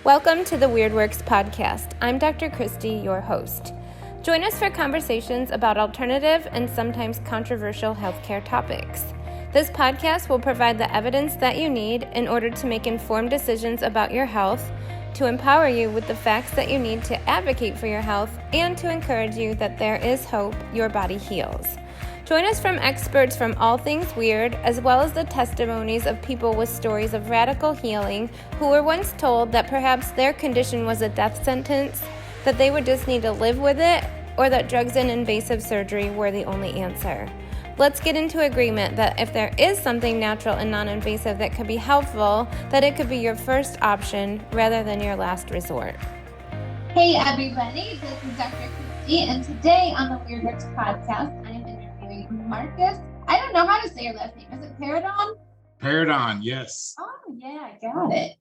Welcome to the Weird Works podcast. I'm Dr. Christy, your host. Join us for conversations about alternative and sometimes controversial healthcare topics. This podcast will provide the evidence that you need in order to make informed decisions about your health, to empower you with the facts that you need to advocate for your health, and to encourage you that there is hope your body heals. Join us from experts from all things weird, as well as the testimonies of people with stories of radical healing who were once told that perhaps their condition was a death sentence, that they would just need to live with it, or that drugs and invasive surgery were the only answer. Let's get into agreement that if there is something natural and non-invasive that could be helpful, that it could be your first option rather than your last resort. Hey everybody, this is Dr. Christy, and today on the Weird Works podcast, I am interviewing Marcus. I don't know how to say your last name. Is it Paradon? Paradon, yes. Oh yeah, I got it.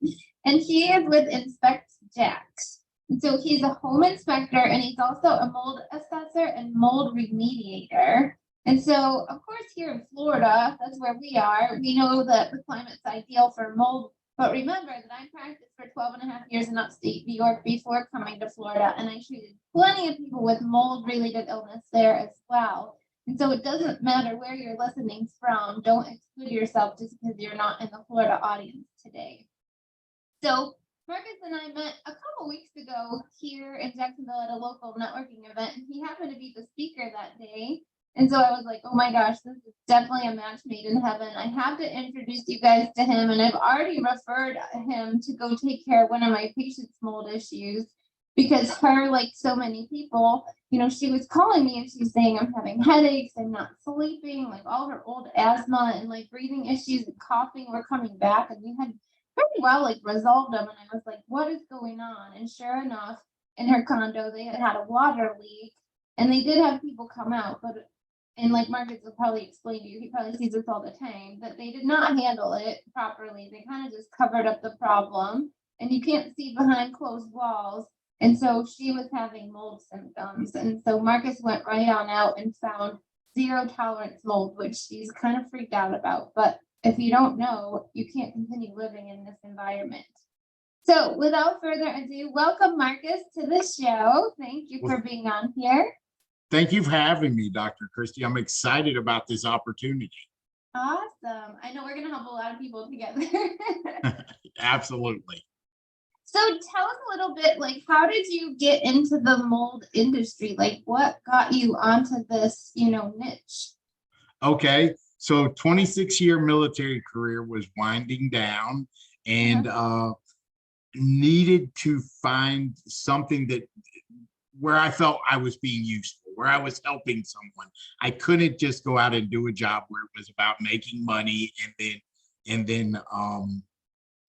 And he is with Inspect Jax. And so he's a home inspector, and he's also a mold assessor and mold remediator. And so, of course, here in Florida, that's where we are. We know that the climate's ideal for mold. But remember that I practiced for 12 and a half years in upstate New York before coming to Florida, and I treated plenty of people with mold-related illness there as well. And so it doesn't matter where you're listening from. Don't exclude yourself just because you're not in the Florida audience today. So Marcus and I met a couple weeks ago here in Jacksonville at a local networking event, and he happened to be the speaker that day. And so I was like, oh my gosh, this is definitely a match made in heaven. I have to introduce you guys to him. And I've already referred him to go take care of one of my patients' mold issues because her, like so many people, she was calling me and she's saying, I'm having headaches, I'm not sleeping, like all her old asthma and like breathing issues and coughing were coming back. And we had pretty well like resolved them. And I was like, what is going on? And sure enough, in her condo, they had a water leak. And they did have people come out, and like Marcus will probably explain to you, he probably sees this all the time, that they did not handle it properly. They kind of just covered up the problem, and you can't see behind closed walls. And so she was having mold symptoms. And so Marcus went right on out and found zero tolerance mold, which she's kind of freaked out about. But if you don't know, you can't continue living in this environment. So without further ado, welcome Marcus to the show. Thank you for being on here. Thank you for having me, Dr. Christy. I'm excited about this opportunity. Awesome. I know we're going to help a lot of people together. Absolutely. So tell us a little bit, like, how did you get into the mold industry? Like, what got you onto this, niche? Okay. So 26-year military career was winding down and needed to find something where I felt I was being useful, where I was helping someone. I couldn't just go out and do a job where it was about making money and then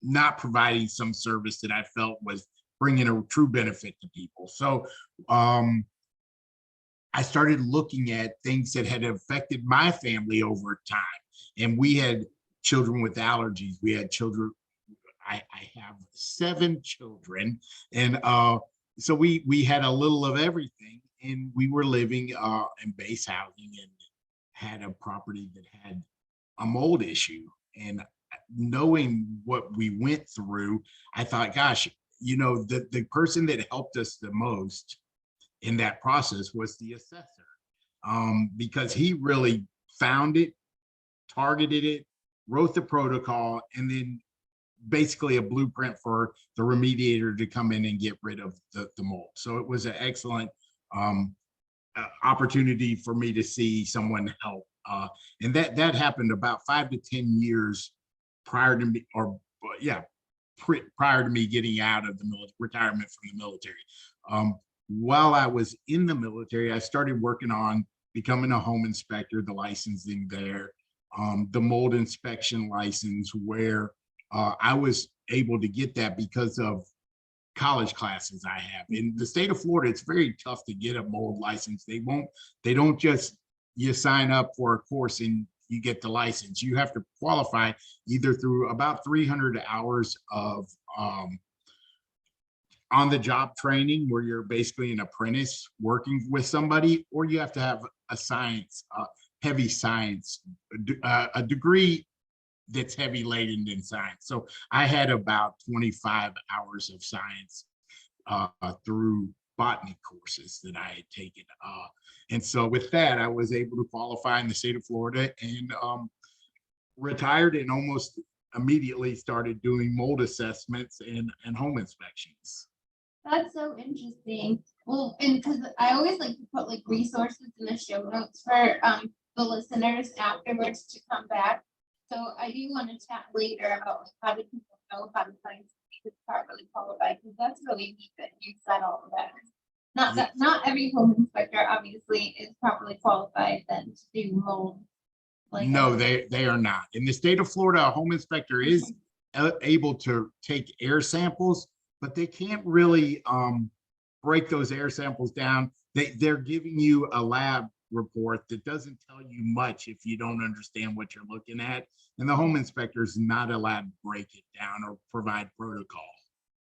not providing some service that I felt was bringing a true benefit to people. So I started looking at things that had affected my family over time. And we had children with allergies. We had children. I have 7 children, and so we had a little of everything, and we were living in base housing and had a property that had a mold issue. And knowing what we went through, I thought, gosh, the person that helped us the most in that process was the assessor, because he really found it, targeted it, wrote the protocol, and then basically a blueprint for the remediator to come in and get rid of the mold. So it was an excellent opportunity for me to see someone help. And that happened about 5 to 10 years prior to me, prior to me getting out of the retirement from the military. While I was in the military, I started working on becoming a home inspector, the licensing there, the mold inspection license, where I was able to get that because of college classes I have. In the state of Florida, it's very tough to get a mold license. They don't just, you sign up for a course and you get the license. You have to qualify either through about 300 hours of on-the-job training, where you're basically an apprentice working with somebody, or you have to have a science, heavy science, a degree that's heavy laden in science. So I had about 25 hours of science through botany courses that I had taken. And so with that, I was able to qualify in the state of Florida and retired and almost immediately started doing mold assessments and home inspections. That's so interesting. Well, and because I always like to put like resources in the show notes for the listeners afterwards to come back. So I do want to chat later about like, how do people know how to find somebody who's properly qualified, because that's really neat that you said all of that. Not that not every home inspector obviously is properly qualified then to do mold. Like No, they are not. In the state of Florida, a home inspector is able to take air samples, but they can't really break those air samples down. They're giving you a lab report that doesn't tell you much if you don't understand what you're looking at. And the home inspector is not allowed to break it down or provide protocol.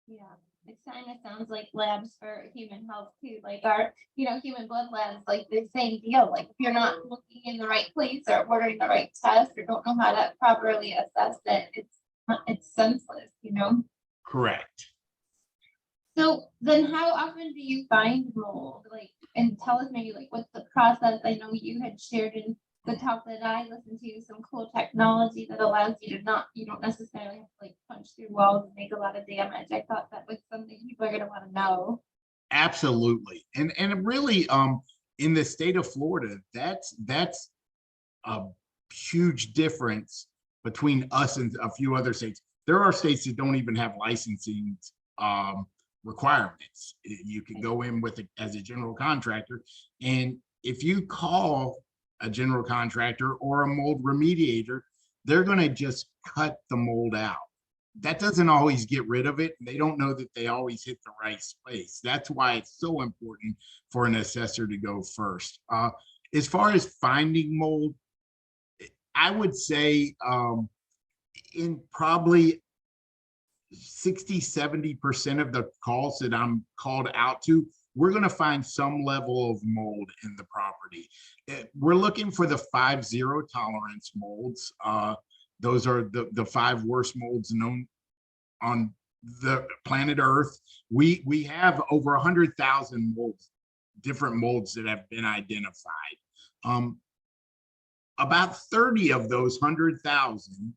Yeah, it kind of sounds like labs for human health too, like our, human blood labs, like the same deal. Like if you're not looking in the right place or ordering the right test or don't know how to properly assess it, it's senseless. Correct. So then how often do you find mold? Like, and tell us maybe like what's the process? I know you had shared in the talk that I listened to some cool technology that allows you to you don't necessarily have to like punch through walls and make a lot of damage. I thought that was something people are gonna want to know. Absolutely. And really in the state of Florida, that's a huge difference between us and a few other states. There are states that don't even have licensing requirements. You can go in with as a general contractor, and if you call a general contractor or a mold remediator, they're going to just cut the mold out. That doesn't always get rid of it. They don't know that they always hit the right space. That's why it's so important for an assessor to go first. As far as finding mold, I would say in probably 60–70% of the calls that I'm called out to, we're going to find some level of mold in the property. We're looking for the 5-0 tolerance molds. Those are the 5 worst molds known on the planet Earth. We have over 100,000 molds, different molds that have been identified. About 30 of those 100,000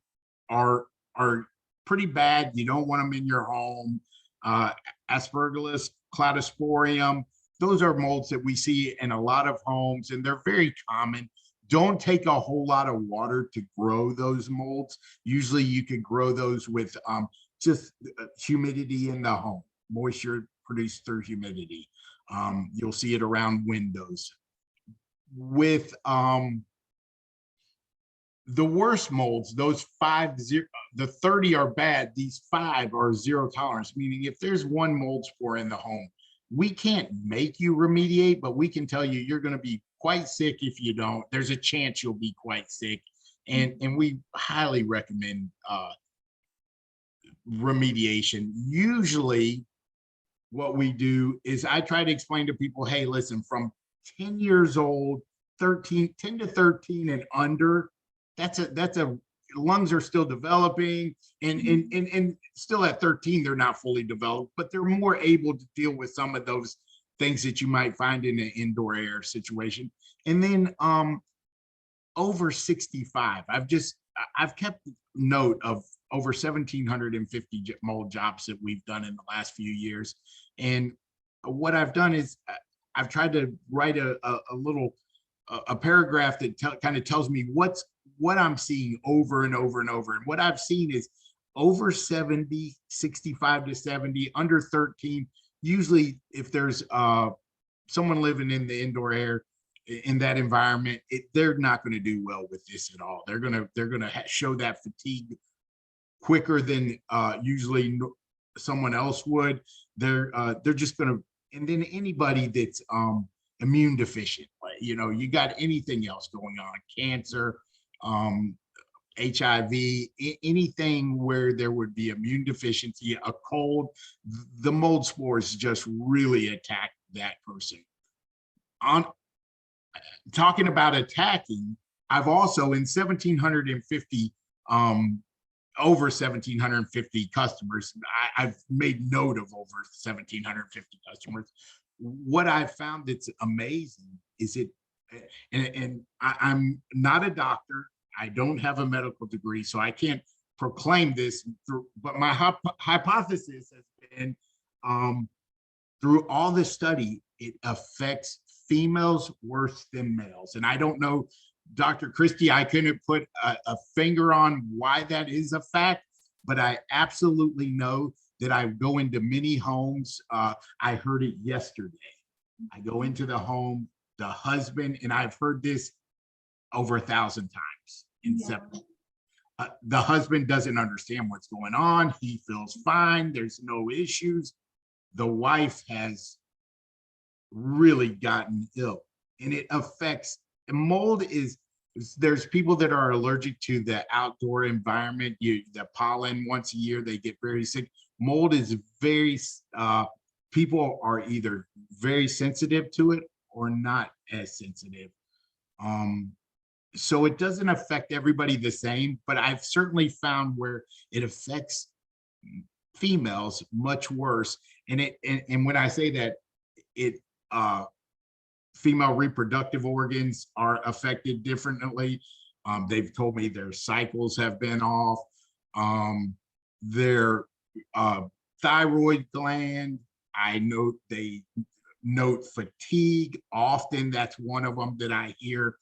are pretty bad. You don't want them in your home. Aspergillus, cladosporium, those are molds that we see in a lot of homes, and they're very common. Don't take a whole lot of water to grow those molds. Usually you could grow those with just humidity in the home, moisture produced through humidity. You'll see it around windows. With the worst molds, those 5-0, the 30 are bad. These 5 are 0 tolerance, meaning if there's one mold spore in the home, we can't make you remediate, but we can tell you you're going to be quite sick if you don't. There's a chance you'll be quite sick. And we highly recommend remediation. Usually what we do is I try to explain to people, hey, listen, from 10 years old, 10 to 13 and under, that's a lungs are still developing, and still at 13 they're not fully developed, but they're more able to deal with some of those things that you might find in an indoor air situation. And then over 65, I've kept note of over 1,750 mold jobs that we've done in the last few years. And what I've done is I've tried to write a little paragraph that kind of tells me what I'm seeing over and over and over. And what I've seen is over 70, 65 to 70, under 13. Usually if there's someone living in the indoor air in that environment, they're not going to do well with this at all. They're going to show that fatigue quicker than usually someone else would. They're just going to, and then anybody that's immune deficient, you got anything else going on, cancer, HIV, anything where there would be immune deficiency, a cold, the mold spores just really attack that person. On talking about attacking, I've also in 1,750 over 1,750 customers. I've made note of over 1,750 customers. What I found that's amazing is I'm not a doctor. I don't have a medical degree, so I can't proclaim this, but my hypothesis has been through all this study, it affects females worse than males. And I don't know, Dr. Christie, I couldn't put a finger on why that is a fact, but I absolutely know that I go into many homes. I heard it yesterday. I go into the home, the husband, and I've heard this over 1,000 times in several. The husband doesn't understand what's going on. He feels fine. There's no issues. The wife has really gotten ill, and it affects. And mold there's people that are allergic to the outdoor environment. The pollen, once a year, they get very sick. Mold is very, people are either very sensitive to it or not as sensitive. So it doesn't affect everybody the same, but I've certainly found where it affects females much worse. And when I say that, female reproductive organs are affected differently. They've told me their cycles have been off. Their thyroid gland, I note they note fatigue. Often that's one of them that I hear.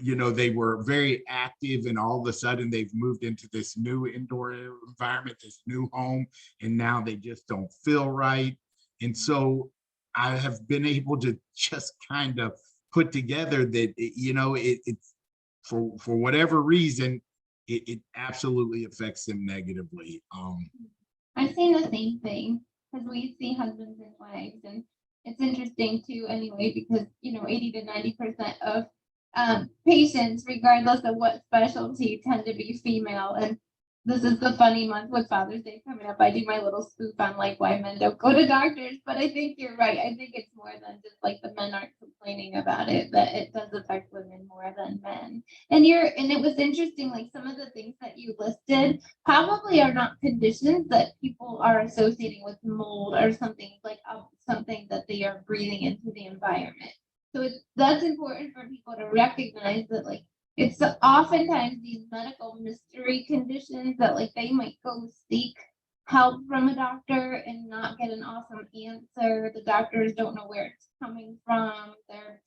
You know, they were very active and all of a sudden they've moved into this new indoor environment, this new home, and now they just don't feel right. And so I have been able to just kind of put together that, it's for whatever reason, it absolutely affects them negatively. I've seen the same thing because we see husbands and wives, and it's interesting too anyway, because 80 to 90% of patients, regardless of what specialty, tend to be female. And this is the funny month with Father's Day coming up. I do my little spoof on like why men don't go to doctors, but I think you're right. I think it's more than just like the men aren't complaining about it, that it does affect women more than men. And it was interesting, like some of the things that you listed probably are not conditions that people are associating with mold or something like something that they are breathing into the environment. So that's important for people to recognize that, like, it's oftentimes these medical mystery conditions that like they might go seek help from a doctor and not get an awesome answer. The doctors don't know where it's coming from. Their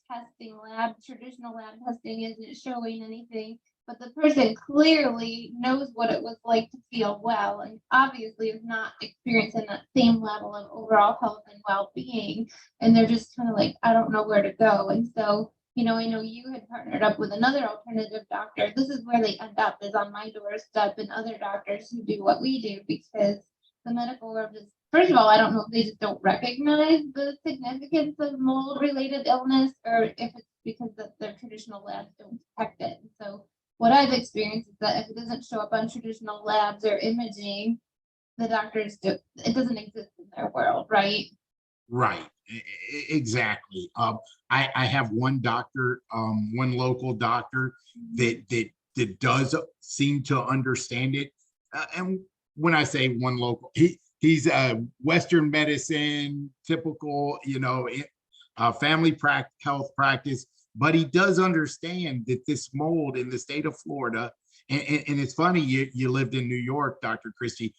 traditional lab testing isn't showing anything, but the person clearly knows what it was like to feel well and obviously is not experiencing that same level of overall health and well-being. And they're just kind of like, I don't know where to go. And so I know you had partnered up with another alternative doctor. This is where they end up, is on my doorstep, and other doctors who do what we do, because the medical world is, first of all, I don't know if they just don't recognize the significance of mold related illness, or if it's because their traditional labs don't detect it. And so what I've experienced is that if it doesn't show up on traditional labs or imaging, the doctors it doesn't exist in their world, right? Right, exactly. I have one doctor, one local doctor that does seem to understand it. And when I say one local, he's a Western medicine, typical, family health practice, but he does understand that this mold in the state of Florida, and it's funny, you lived in New York, Dr. Christie.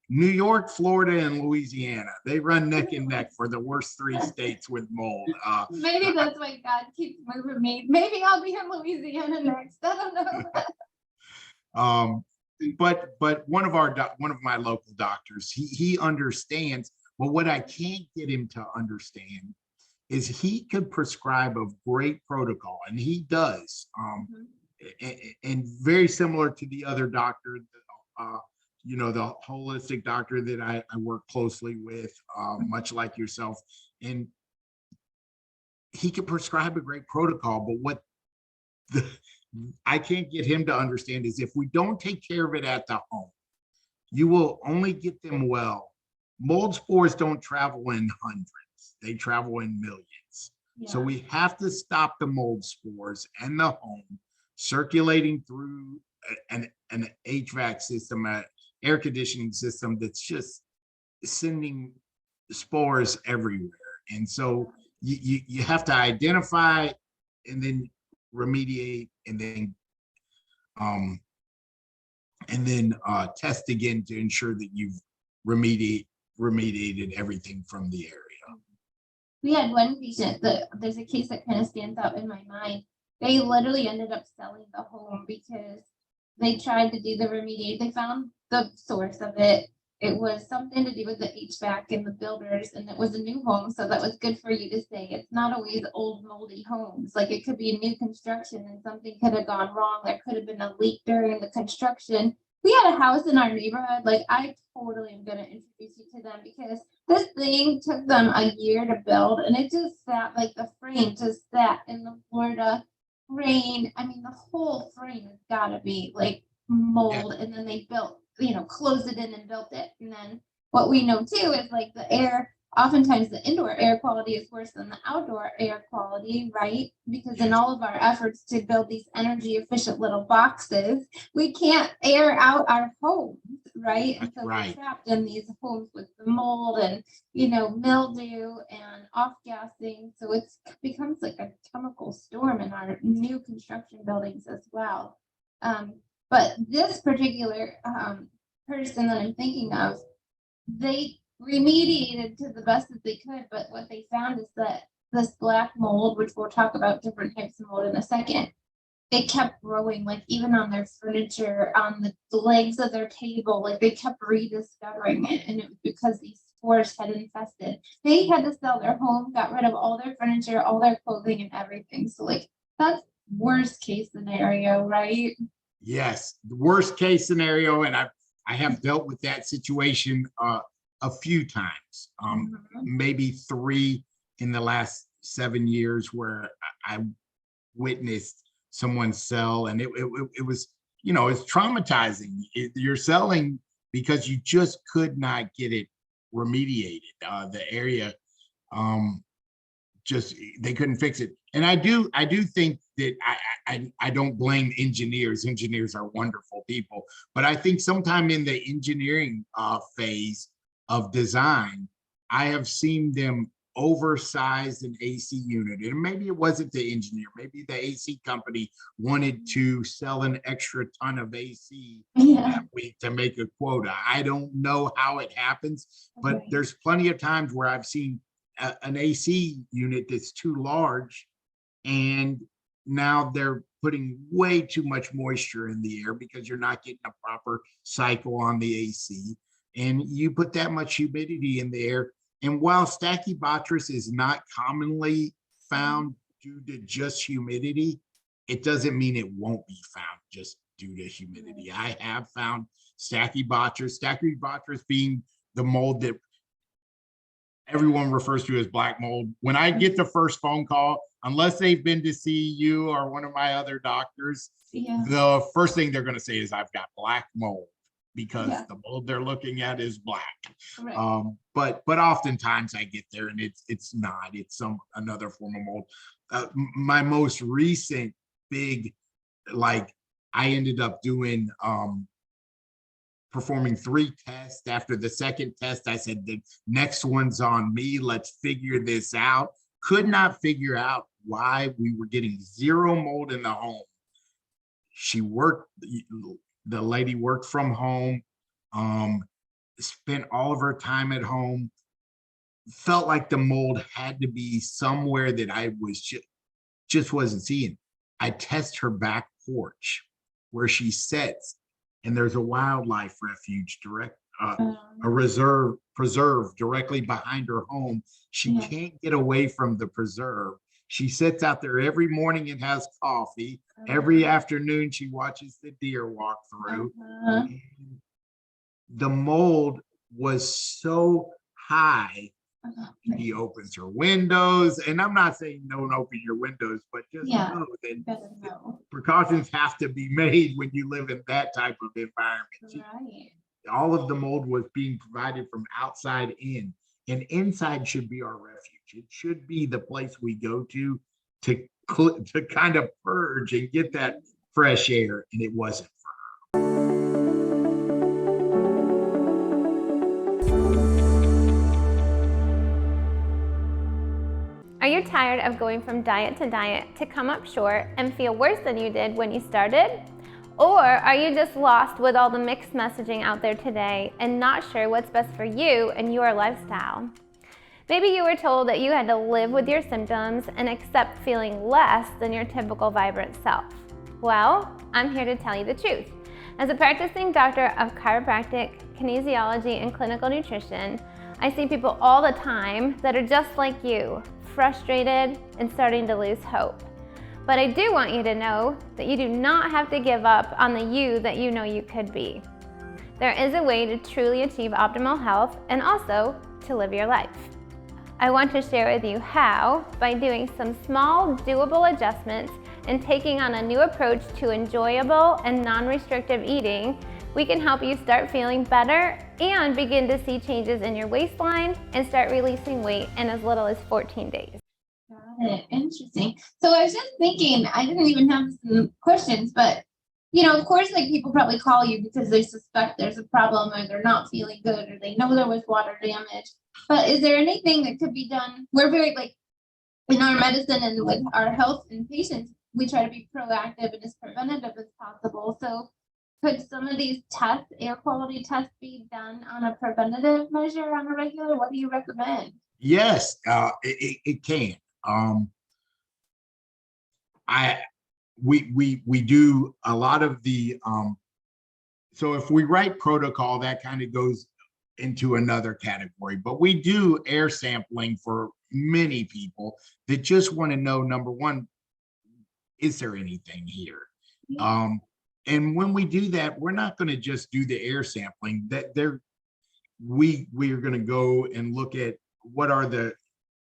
New York, Florida, and Louisiana, they run neck and neck for the worst 3 states with mold. Maybe that's why God keeps moving me. Maybe I'll be in Louisiana next. I don't know. But one of my local doctors, he understands. But what I can't get him to understand is he could prescribe a great protocol, and he does. And very similar to the other doctor, the holistic doctor that I work closely with, much like yourself, and he can prescribe a great protocol. But what I can't get him to understand is if we don't take care of it at the home, you will only get them well. Mold spores don't travel in hundreds, they travel in millions. Yeah. So we have to stop the mold spores and the home circulating through an HVAC system, a air conditioning system that's just sending spores everywhere. And so you have to identify and then remediate um, and then test again to ensure that you've remediated everything from the area. We had one patient that there's a case that kind of stands out in my mind. They literally ended up selling the home because they tried to do the remediate. They found the source of it. It was something to do with the HVAC and the builders, and it was a new home. So that was good for you to say. It's not always old moldy homes. Like it could be a new construction and something could have gone wrong. There could have been a leak during the construction. We had a house in our neighborhood. Like I totally am going to introduce you to them because this thing took them a year to build, and it just sat like the frame just sat in the Florida rain. I mean, the whole frame has got to be like mold, and then they built, closed it in and built it. And then what we know too is like the air, oftentimes the indoor air quality is worse than the outdoor air quality, right? Because in all of our efforts to build these energy efficient little boxes, we can't air out our homes, right? And so we're trapped in these homes with the mold and, mildew and off-gassing. So it becomes like a chemical storm in our new construction buildings as well. But this particular person that I'm thinking of, they remediated to the best that they could, but what they found is that this black mold, which we'll talk about different types of mold in a second, it kept growing, like even on their furniture, on the legs of their table, like they kept rediscovering it, and it was because these spores had infested. They had to sell their home, got rid of all their furniture, all their clothing and everything. So like that's worst case scenario, right? Yes, the worst case scenario, and I have dealt with that situation a few times, maybe 3 in the last 7 years, where I witnessed someone sell, and it was, it's traumatizing. You're selling because you just could not get it remediated. The area, just they couldn't fix it. And I do think that I don't blame engineers. Engineers are wonderful people, but I think sometime in the engineering phase of design, I have seen them oversize an AC unit. And maybe it wasn't the engineer, maybe the AC company wanted to sell an extra ton of AC that week to make a quota. I don't know how it happens, but there's plenty of times where I've seen an AC unit that's too large, and now they're putting way too much moisture in the air because you're not getting a proper cycle on the AC. And you put that much humidity in the air. And while Stachybotrys is not commonly found due to just humidity, it doesn't mean it won't be found just due to humidity. I have found Stachybotrys being the mold that everyone refers to as black mold. When I get the first phone call, unless they've been to see you or one of my other doctors, the first thing they're going to say is I've got black mold, because the mold they're looking at is black. But oftentimes I get there and it's not. It's another form of mold. My most recent big, I ended up doing performing 3 tests. After the second test, I said, the next one's on me. Let's figure this out. Could not figure out why we were getting 0 mold in the home. The lady worked from home, spent all of her time at home, felt like the mold had to be somewhere that I was just wasn't seeing. I test her back porch where she sits, and there's a wildlife refuge a preserve directly behind her home. She can't get away from the preserve. She sits out there every morning and has coffee. Every afternoon, she watches the deer walk through. The mold was so high. She opens her windows, and I'm not saying don't open your windows, but just know that precautions have to be made when you live in that type of environment. All of the mold was being provided from outside in, and inside should be our refuge. It should be the place we go to kind of purge and get that fresh air, and it wasn't for her. tired of going from diet to diet to come up short and feel worse than you did when you started? Or are you just lost with all the mixed messaging out there today and not sure what's best for you and your lifestyle? Maybe you were told that you had to live with your symptoms and accept feeling less than your typical vibrant self. Well, I'm here to tell you the truth. As a practicing doctor of chiropractic, kinesiology, and clinical nutrition, I see people all the time that are just like you, frustrated and starting to lose hope. But I do want you to know that you do not have to give up on the you that you know you could be. There is a way to truly achieve optimal health and also to live your life. I want to share with you how, by doing some small, doable adjustments and taking on a new approach to enjoyable and non-restrictive eating, we can help you start feeling better and begin to see changes in your waistline and start releasing weight in as little as 14 days. Got it. Interesting. So I was just thinking, I didn't even have some questions, but of course, like people probably call you because they suspect there's a problem or they're not feeling good or they know there was water damage. But is there anything that could be done? We're very in our medicine and with our health and patients, we try to be proactive and as preventative as possible. So could some of these tests, air quality tests, be done on a preventative measure on a regular? What do you recommend? Yes, it can. We do a lot of the so if we write protocol, that kind of goes into another category, but we do air sampling for many people that just want to know, number one, is there anything here? And when we do that, we're not going to just do the air sampling. We are going to go and look at what are the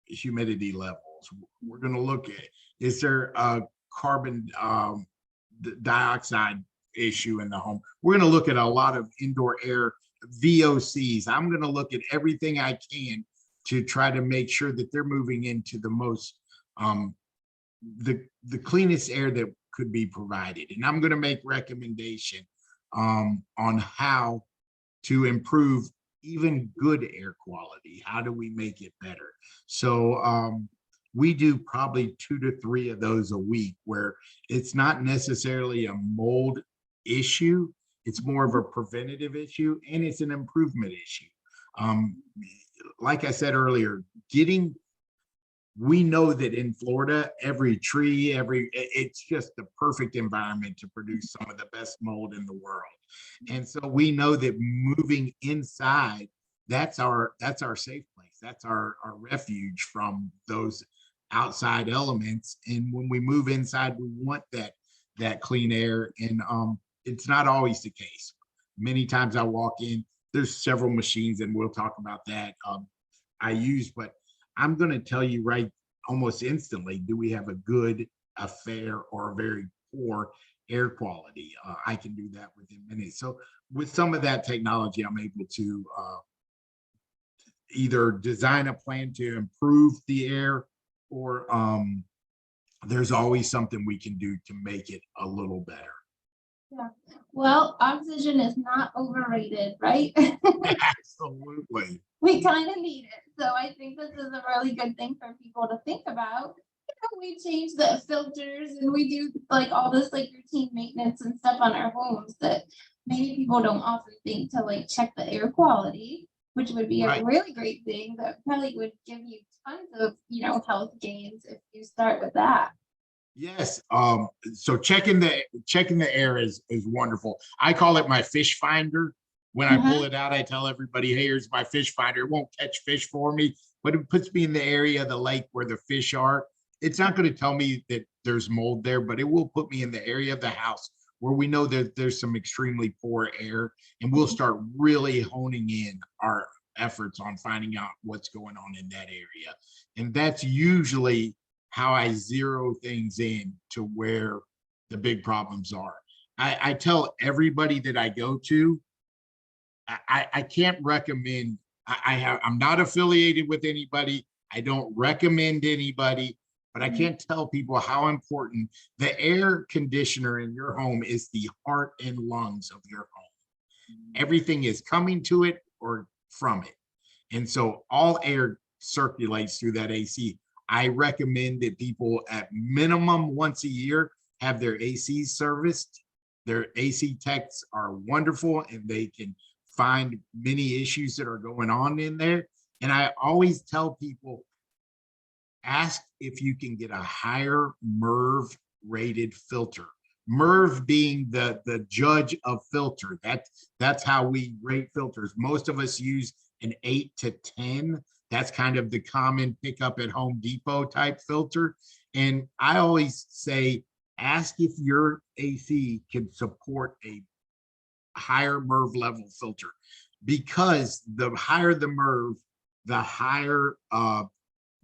humidity levels. We're going to look at, is there a carbon dioxide issue in the home? We're going to look at a lot of indoor air VOCs. I'm going to look at everything I can to try to make sure that they're moving into the most the cleanest air that could be provided. And I'm going to make recommendation on how to improve even good air quality. How do we make it better? So we do probably 2 to 3 of those a week, where it's not necessarily a mold issue. It's more of a preventative issue, and it's an improvement issue. Like I said earlier, we know that in Florida, every tree, it's just the perfect environment to produce some of the best mold in the world. And so we know that moving inside, that's our safe place. That's our refuge from those outside elements. And when we move inside, we want that clean air. And it's not always the case. Many times I walk in, there's several machines, and we'll talk about that, I use, but I'm going to tell you right almost instantly, do we have a good, a fair, or a very poor air quality? I can do that within minutes. So with some of that technology, I'm able to either design a plan to improve the air, or there's always something we can do to make it a little better. Yeah. Well, oxygen is not overrated, right? Absolutely. We kind of need it. So I think this is a really good thing for people to think about. We change the filters and we do all this routine maintenance and stuff on our homes that maybe people don't often think to check the air quality, which would be a really great thing that probably would give you tons of health gains if you start with that. Yes. So checking the air is wonderful. I call it my fish finder. When I pull it out, I tell everybody, hey, here's my fish finder. It won't catch fish for me, but it puts me in the area of the lake where the fish are. It's not going to tell me that there's mold there, but it will put me in the area of the house where we know that there's some extremely poor air, and we'll start really honing in our efforts on finding out what's going on in that area. And that's usually how I zero things in to where the big problems are. I tell everybody that I go to, I can't recommend, I'm not affiliated with anybody. I don't recommend anybody, but I can't tell people how important the air conditioner in your home is. The heart and lungs of your home. Everything is coming to it or from it. And so all air circulates through that AC. I recommend that people at minimum once a year have their AC serviced. Their AC techs are wonderful and they can find many issues that are going on in there. And I always tell people, ask if you can get a higher MERV rated filter. MERV being the judge of filter. That's how we rate filters. Most of us use an 8 to 10. That's kind of the common pickup at Home Depot type filter. And I always say, ask if your AC can support a higher MERV level filter, because the higher the MERV, the higher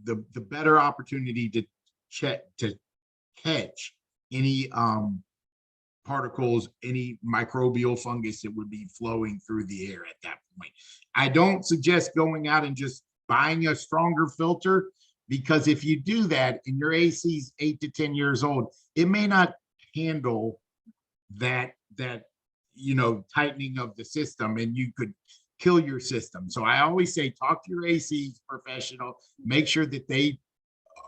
the better opportunity to catch any particles, any microbial fungus that would be flowing through the air at that point. I don't suggest going out and just buying a stronger filter, because if you do that and your AC is 8 to 10 years old, it may not handle that tightening of the system, and you could kill your system. So I always say, talk to your AC professional, make sure that they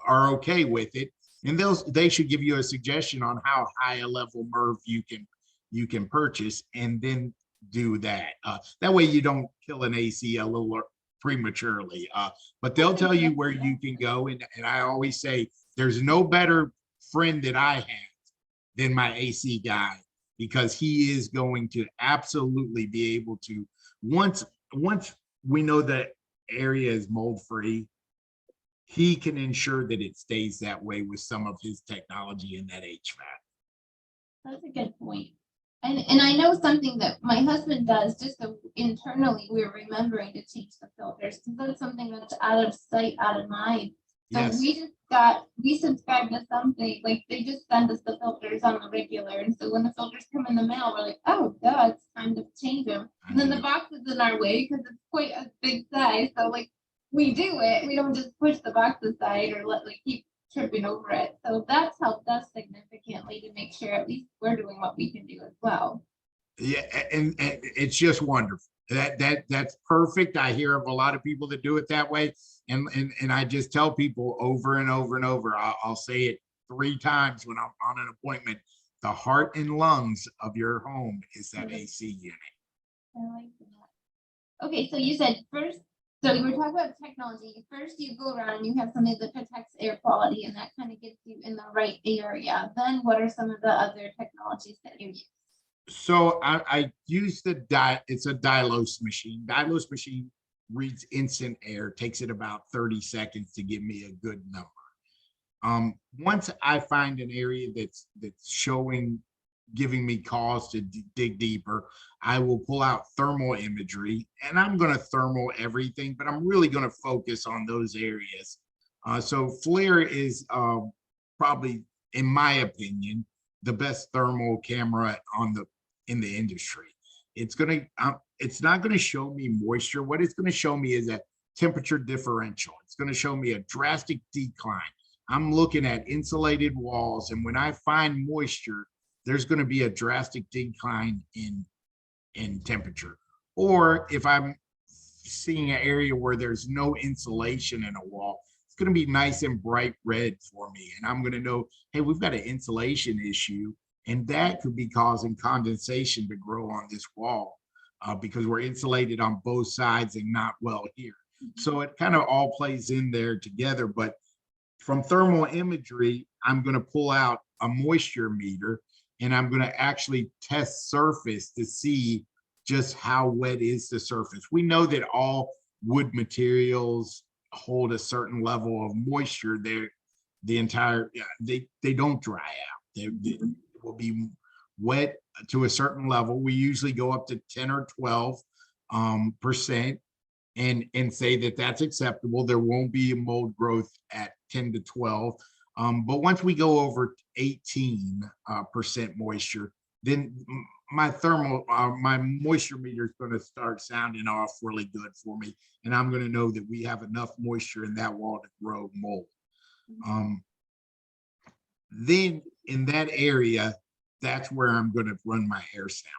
are okay with it, and they should give you a suggestion on how high a level MERV you can purchase, and then do that. That way you don't kill an AC a little prematurely. But they'll tell you where you can go, and I always say there's no better friend that I have than my AC guy, because he is going to absolutely be able to, once we know that area is mold free, he can ensure that it stays that way with some of his technology in that HVAC. That's a good point. And I know something that my husband does, just so internally we're remembering to change the filters, because that's something that's out of sight, out of mind. So Yes. we subscribed to something, like they just send us the filters on the regular. And so when the filters come in the mail, we're like, oh God, it's time to change them. And then the box is in our way because it's quite a big size. So like we do it, we don't just push the box aside or keep tripping over it. So that's helped us significantly to make sure at least we're doing what we can do as well. Yeah, and it's just wonderful. That's perfect. I hear of a lot of people that do it that way. And I just tell people over and over and over, I'll say it 3 times when I'm on an appointment, the heart and lungs of your home is that AC unit. I like that. Okay, so you said first, so you were talking about technology. First, you go around and you have something that protects air quality, and that kind of gets you in the right area. Then what are some of the other technologies that you use? So I use it's a Dylos machine. Dylos machine reads instant air, takes it about 30 seconds to give me a good number. Once I find an area that's giving me cause to dig deeper, I will pull out thermal imagery, and I'm going to thermal everything, but I'm really going to focus on those areas. So FLIR is probably, in my opinion, the best thermal camera in the industry. It's not going to show me moisture. What it's going to show me is a temperature differential. It's going to show me a drastic decline. I'm looking at insulated walls, and when I find moisture, there's going to be a drastic decline in temperature. Or if I'm seeing an area where there's no insulation in a wall, it's going to be nice and bright red for me, and I'm going to know, hey, we've got an insulation issue, and that could be causing condensation to grow on this wall because we're insulated on both sides and not well here. So it kind of all plays in there together. But from thermal imagery, I'm going to pull out a moisture meter, and I'm going to actually test surface to see just how wet is the surface. We know that all wood materials hold a certain level of moisture. They don't dry out. They will be wet to a certain level. We usually go up to 10 or 12% and say that that's acceptable. There won't be mold growth at 10 to 12. But once we go over 18% moisture, then my moisture meter is going to start sounding off really good for me. And I'm going to know that we have enough moisture in that wall to grow mold. Then in that area, that's where I'm going to run my air sample.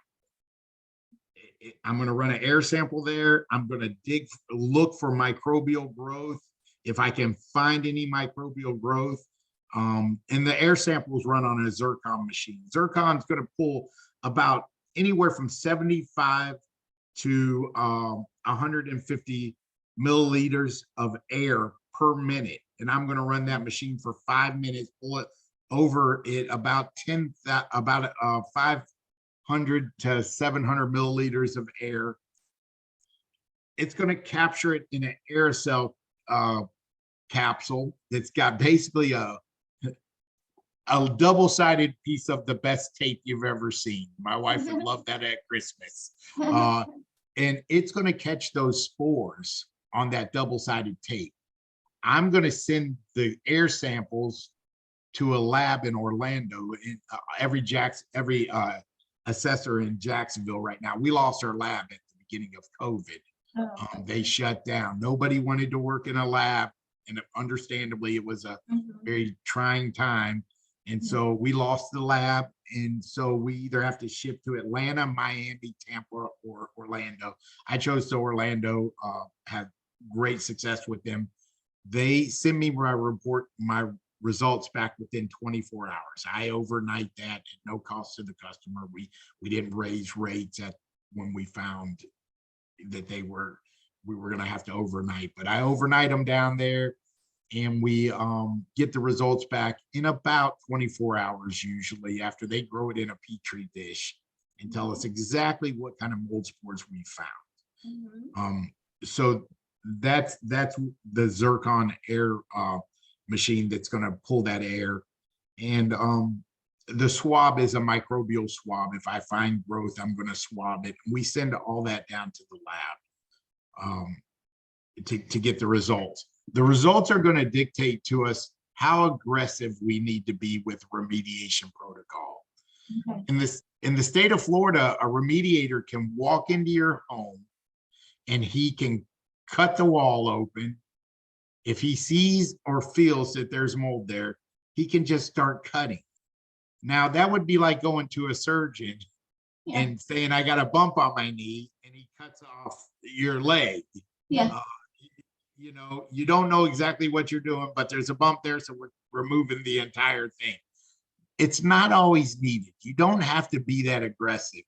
I'm going to run an air sample there. I'm going to look for microbial growth if I can find any microbial growth. And the air samples run on a zircon machine. Zircon's going to pull about anywhere from 75 to 150 milliliters of air per minute. And I'm going to run that machine for 5 minutes, pull it over it about 500 to 700 milliliters of air. It's going to capture it in an aerosol capsule that's got basically a double-sided piece of the best tape you've ever seen. My wife would love that at Christmas. And it's going to catch those spores on that double-sided tape. I'm going to send the air samples to a lab in Orlando. Every assessor in Jacksonville right now. We lost our lab at the beginning of COVID. They shut down. Nobody wanted to work in a lab, and understandably, it was a very trying time. And so we lost the lab, and so we either have to ship to Atlanta, Miami, Tampa, or Orlando. I chose to Orlando, had great success with them. They send me my results back within 24 hours. I overnight that at no cost to the customer. We didn't raise rates when we found that we were going to have to overnight, but I overnight them down there, and we get the results back in about 24 hours, usually, after they grow it in a Petri dish and tell us exactly what kind of mold spores we found. So that's the zircon air machine that's going to pull that air. And the swab is a microbial swab. If I find growth, I'm going to swab it. We send all that down to the lab to get the results. The results are going to dictate to us how aggressive we need to be with remediation protocol. In the state of Florida, a remediator can walk into your home and he can cut the wall open. If he sees or feels that there's mold there, he can just start cutting. Now, that would be like going to a surgeon and saying, I got a bump on my knee, and he cuts off your leg. You don't know exactly what you're doing, but there's a bump there, so we're removing the entire thing. It's not always needed. You don't have to be that aggressive.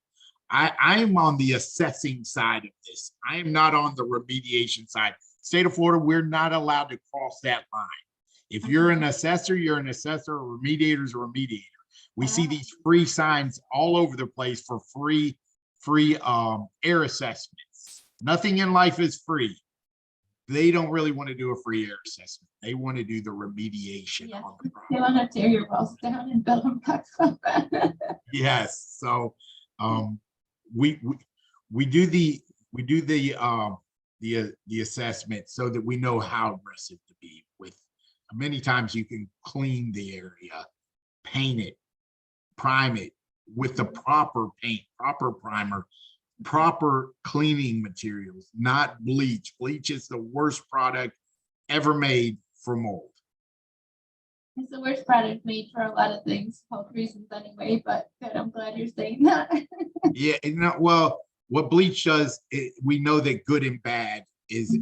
I'm on the assessing side of this. I am not on the remediation side. State of Florida, we're not allowed to cross that line. If you're an assessor, you're an assessor. A remediator's a remediator. We see these free signs all over the place for free air assessments. Nothing in life is free. They don't really want to do a free air assessment. They want to do the remediation on the problem. They want to tear your walls down and build them back up. Yes. So we do the assessment so that we know how aggressive to be with. Many times you can clean the area, paint it, prime it with the proper paint, proper primer, proper cleaning materials, not bleach. Bleach is the worst product ever made for mold. It's the worst product made for a lot of things, health reasons anyway, but good, I'm glad you're saying that. Yeah, well, what bleach does, we know that good and bad is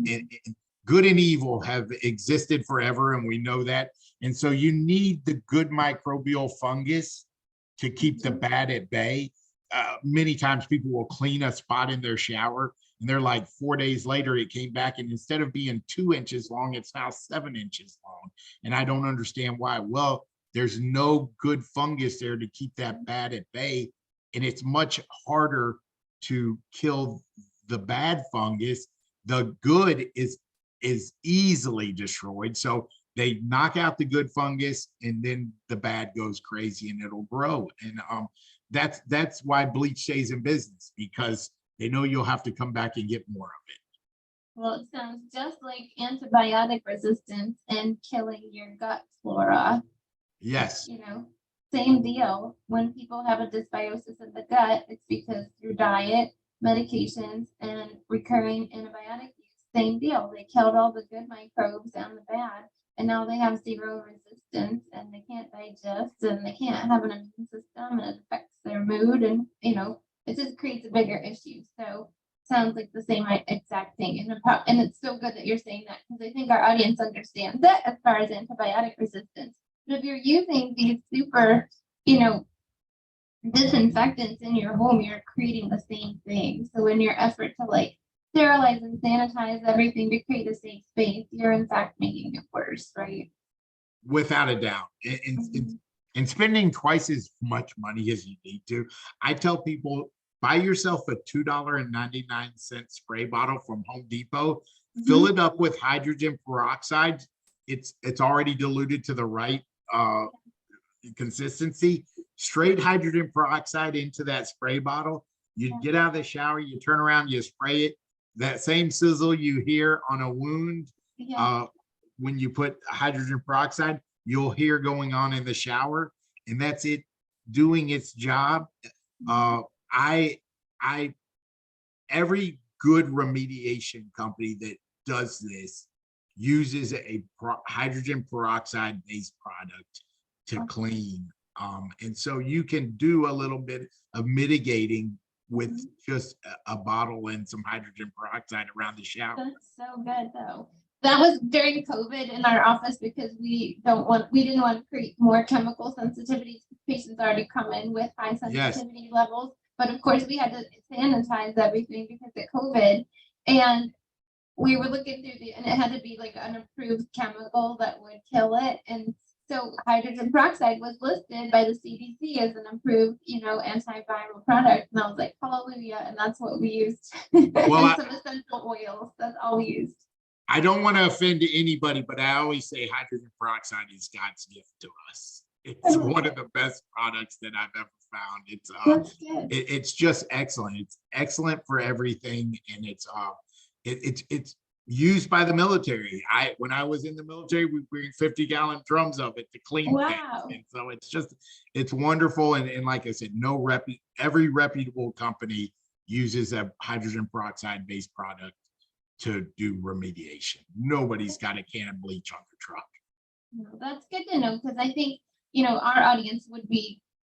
good and evil have existed forever, and we know that. And so you need the good microbial fungus to keep the bad at bay. Many times people will clean a spot in their shower, and they're like 4 days later, it came back, and instead of being 2 inches long, it's now 7 inches long. And I don't understand why. Well, there's no good fungus there to keep that bad at bay, and it's much harder to kill the bad fungus. The good is easily destroyed. So they knock out the good fungus, and then the bad goes crazy and it'll grow. And that's why bleach stays in business, because they know you'll have to come back and get more of it. Well, it sounds just like antibiotic resistance and killing your gut flora. Yes. Same deal. When people have a dysbiosis in the gut, it's because through diet, medications, and recurring antibiotic use, same deal. They killed all the good microbes and the bad, and now they have zero resistance, and they can't digest, and they can't have an immune system, and it affects their mood, and it just creates a bigger issue. So sounds like the same exact thing. And it's so good that you're saying that, because I think our audience understands it as far as antibiotic resistance. But if you're using these super, disinfectants in your home, you're creating the same thing. So in your effort to like sterilize and sanitize everything to create a safe space, you're in fact making it worse, right? Without a doubt. And spending twice as much money as you need to. I tell people, buy yourself a $2.99 spray bottle from Home Depot, fill it up with hydrogen peroxide. It's already diluted to the right consistency. Straight hydrogen peroxide into that spray bottle. You get out of the shower, you turn around, you spray it. That same sizzle you hear on a wound, when you put hydrogen peroxide, you'll hear going on in the shower, and that's it doing its job. Every good remediation company that does this uses a hydrogen peroxide based product to clean. And so you can do a little bit of mitigating with just a bottle and some hydrogen peroxide around the shower. That's so good though. That was during COVID in our office, because we didn't want to create more chemical sensitivities. Patients already come in with high sensitivity levels, but of course we had to sanitize everything because of COVID. And we were looking through and it had to be like an approved chemical that would kill it. And so hydrogen peroxide was listed by the CDC as an approved, antiviral product. And I was like, hallelujah. And that's what we used. Well, and some essential oils. That's all we used. I don't want to offend anybody, but I always say hydrogen peroxide is God's gift to us. It's one of the best products that I've ever found. It's just excellent. It's excellent for everything, and it's used by the military. When I was in the military, we bring 50-gallon drums of it to clean things. And so it's wonderful. And like I said, every reputable company uses a hydrogen peroxide based product to do remediation. Nobody's got a can of bleach on the truck. No, that's good to know, because I think, our audience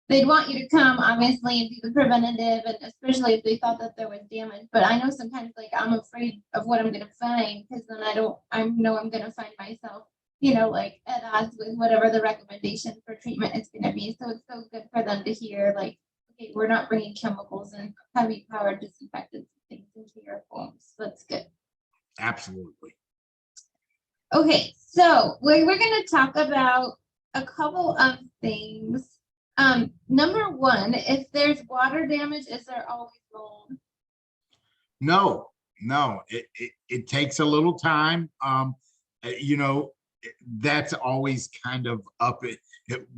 they'd want you to come, obviously, and do the preventative, and especially if they thought that there was damage. But I know sometimes, like, I'm afraid of what I'm going to find, because then I know I'm going to find myself, like at odds with whatever the recommendation for treatment is going to be. So it's so good for them to hear, like, okay, we're not bringing chemicals and heavy powered disinfectants and things into your homes. So that's good. Absolutely. Okay, so we're going to talk about a couple of things. Number one, if there's water damage, is there always mold? No, it takes a little time. That's always kind of up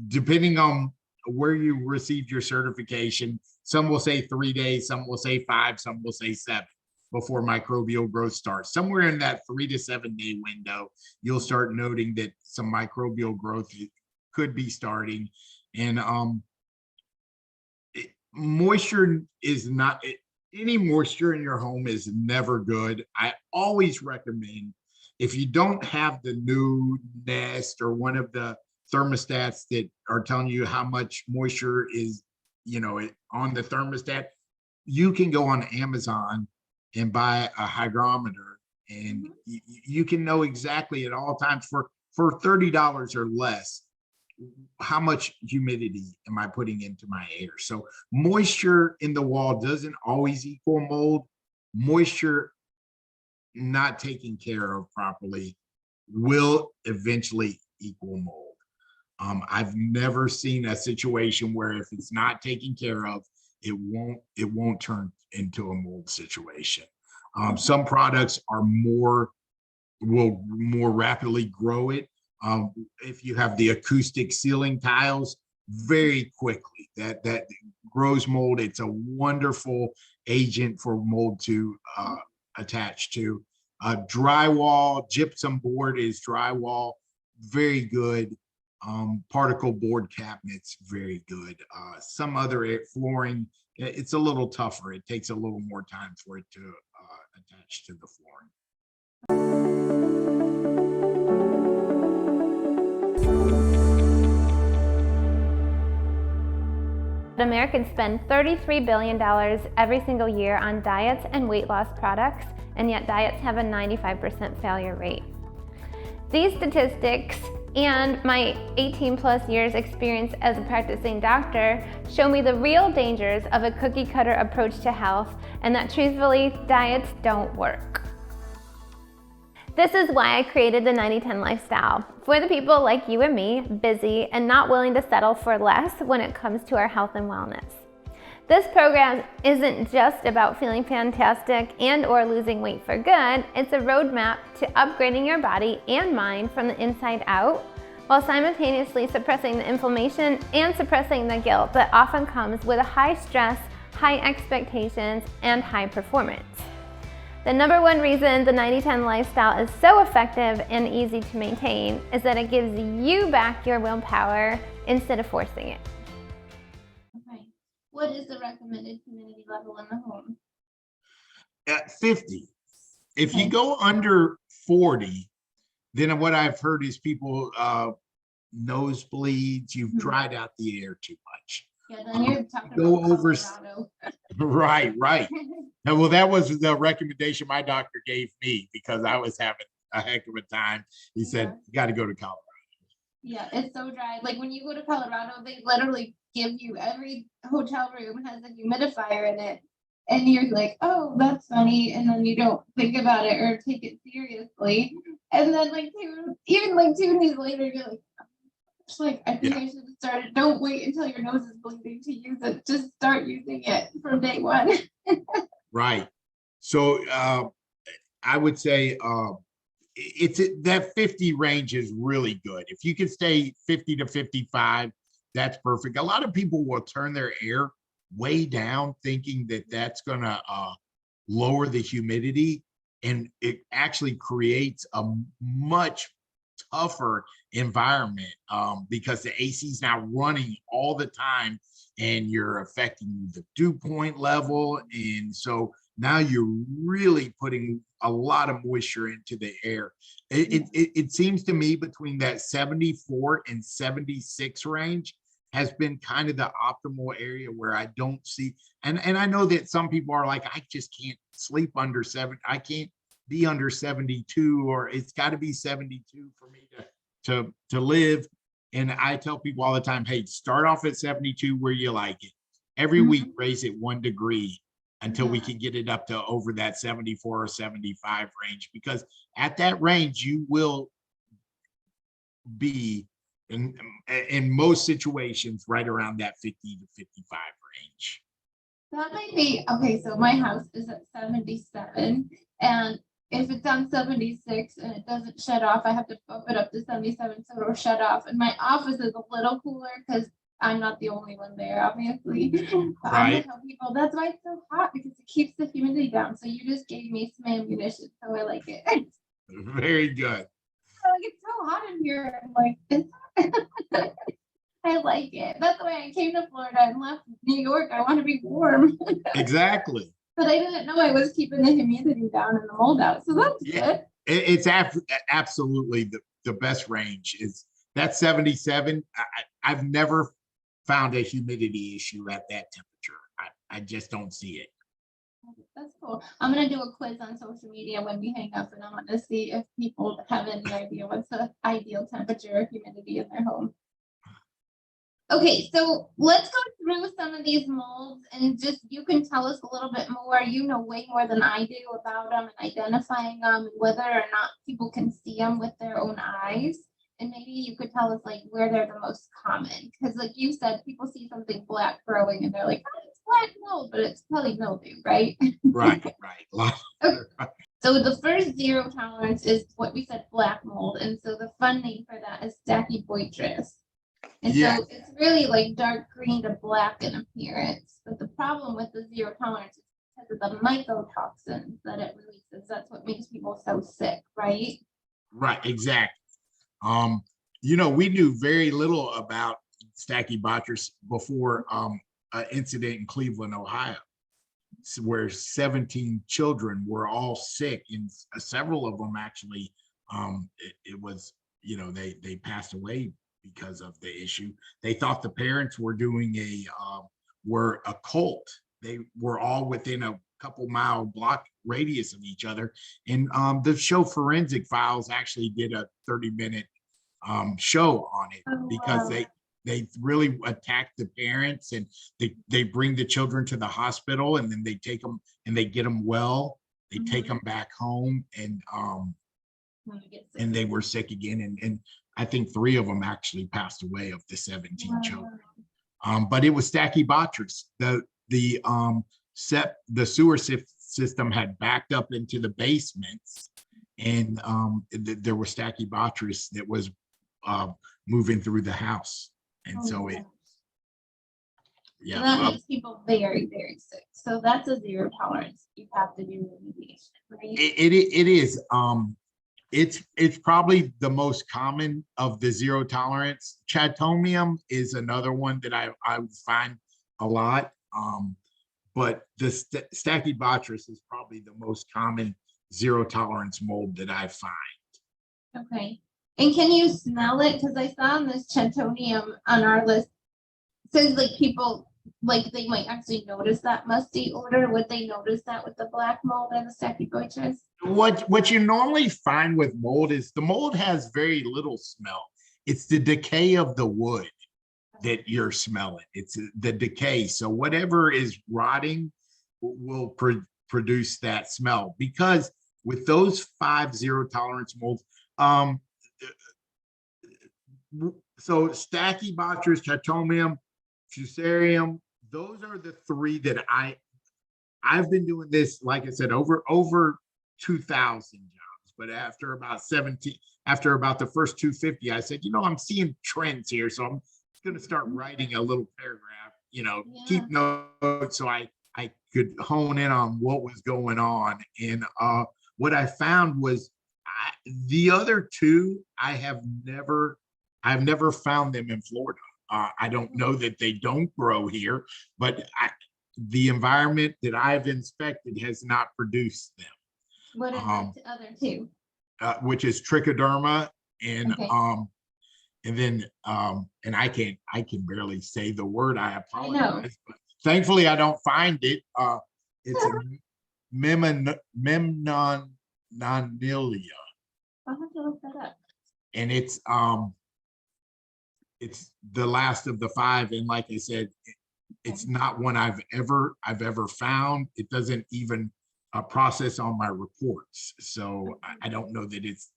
depending on where you received your certification. Some will say 3 days, some will say 5, some will say 7 before microbial growth starts. Somewhere in that 3 to 7 day window, you'll start noting that some microbial growth could be starting. And moisture is not, any moisture in your home is never good. I always recommend, if you don't have the new Nest or one of the thermostats that are telling you how much moisture is, on the thermostat, you can go on Amazon and buy a hygrometer, and you can know exactly at all times for $30 or less, how much humidity am I putting into my air. So moisture in the wall doesn't always equal mold. Moisture not taken care of properly will eventually equal mold. I've never seen a situation where if it's not taken care of, it won't turn into a mold situation. Some products will more rapidly grow it. If you have the acoustic ceiling tiles, very quickly that grows mold. It's a wonderful agent for mold to attach to. Drywall, gypsum board is drywall, very good. Particle board cabinets, very good. Some other flooring, it's a little tougher. It takes a little more time for it to attach to the flooring. Americans spend $33 billion every single year on diets and weight loss products, and yet diets have a 95% failure rate. These statistics and my 18 plus years experience as a practicing doctor show me the real dangers of a cookie cutter approach to health, and that truthfully, diets don't work. This is why I created the 90-10 lifestyle, for the people like you and me, busy and not willing to settle for less when it comes to our health and wellness. This program isn't just about feeling fantastic and or losing weight for good. It's a roadmap to upgrading your body and mind from the inside out, while simultaneously suppressing the inflammation and suppressing the guilt that often comes with a high stress, high expectations, and high performance. The number one reason the 90-10 lifestyle is so effective and easy to maintain is that it gives you back your willpower instead of forcing it. Okay. What is the recommended humidity level in the home? At 50. If Okay. you go under 40, then what I've heard is people nosebleeds, you've dried out the air too much. Yeah, then you're talking Go about over Colorado. Right. Now, well, that was the recommendation my doctor gave me because I was having a heck of a time. He said, Yeah. you got to go to Colorado. Yeah, it's so dry. Like when you go to Colorado, they literally give you, every hotel room has a humidifier in it. And you're like, oh, that's funny. And then you don't think about it or take it seriously. And then even 2 days later, you're like, it's like, I think I should have started. Don't wait until your nose is bleeding to use it. Just start using it from day one. Right. So I would say it's that 50 range is really good. If you can stay 50 to 55, that's perfect. A lot of people will turn their air way down thinking that that's going to lower the humidity, and it actually creates a much tougher environment because the AC is now running all the time and you're affecting the dew point level. And so now you're really putting a lot of moisture into the air. It seems to me between that 74 and 76 range has been kind of the optimal area where I don't see, and I know that some people are like, I just can't sleep under 7. I can't be under 72, or it's got to be 72 for me to live. And I tell people all the time, hey, start off at 72 where you like it. Every week, raise it 1 degree until we can get it up to over that 74 or 75 range, because at that range, you will be in most situations right around that 50 to 55 range. That might be, okay, so my house is at 77, and if it's on 76 and it doesn't shut off, I have to bump it up to 77 so it'll shut off. And my office is a little cooler because I'm not the only one there, obviously. I'm gonna tell people that's why it's so hot, because it keeps the humidity down. So you just gave me some ammunition, so I like it. Very good. Like, it's so hot in here. I'm like, it's I like it. That's why I came to Florida and left New York. I want to be warm. Exactly. But I didn't know I was keeping the humidity down and the mold out. So that's good. It's absolutely the best range is that 77. I've never found a humidity issue at that temperature. I just don't see it. That's cool. I'm going to do a quiz on social media when we hang up, and I want to see if people have any idea what's the ideal temperature or humidity in their home. Okay, so let's go through some of these molds, and just you can tell us a little bit more. You know way more than I do about them and identifying them, and whether or not people can see them with their own eyes. And maybe you could tell us like where they're the most common, because like you said, people see something black growing and they're like, oh, it's black mold, but it's probably mildew, right? Right. Okay. So the first zero tolerance is what we said, black mold, and so the fun name for that is Stachybotrys. And so it's really like dark green to black in appearance. But the problem with the zero tolerance is because of the mycotoxins that it releases. That's what makes people so sick, right? Right, exactly. We knew very little about Stachybotrys before an incident in Cleveland, Ohio, where 17 children were all sick, and several of them actually, it was, they passed away because of the issue. They thought the parents were doing a were a cult. They were all within a couple mile block radius of each other. And the show Forensic Files actually did a 30-minute show on it Oh, because wow. they really attack the parents, and they bring the children to the hospital, and then they take them and they get them well. They take them back home, and When you get sick. they were sick again. And I think 3 of them actually passed away of the 17 children. But it was Stachybotrys. The sewer system had backed up into the basements, and there were Stachybotrys that was moving through the house. And so it, So that makes people very, very sick. So that's a zero tolerance. You have to do remediation, right? it is. It's probably the most common of the zero tolerance. Chatomium is another one that I would find a lot. But the Stachybotrys is probably the most common zero tolerance mold that I find. Okay. And can you smell it? Because I saw on this Chantonium on our list, it says like people, like they might actually notice that musty odor. Would they notice that with the black mold and the Stachybotrys? What you normally find with mold is the mold has very little smell. It's the decay of the wood that you're smelling. It's the decay. So whatever is rotting will produce that smell. Because with those 5 zero tolerance molds, so Stachybotrys, Chatomium, Fusarium, those are the 3 that I've been doing this, like I said, over 2,000 jobs. But after about the first 250, I said, I'm seeing trends here. So I'm going to start writing a little paragraph, keep notes so I could hone in on what was going on. And what I found was the other 2, I've never found them in Florida. I don't know that they don't grow here, but the environment that I've inspected has not produced them. What are the other 2? Which is trichoderma and Okay. and then and I can barely say the word. I apologize. I know. But thankfully I don't find it. It's a memnonilia. I'll have to look that up. And it's the last of the 5. And like I said, it's not one I've ever found. It doesn't even process on my reports. So I don't know that it's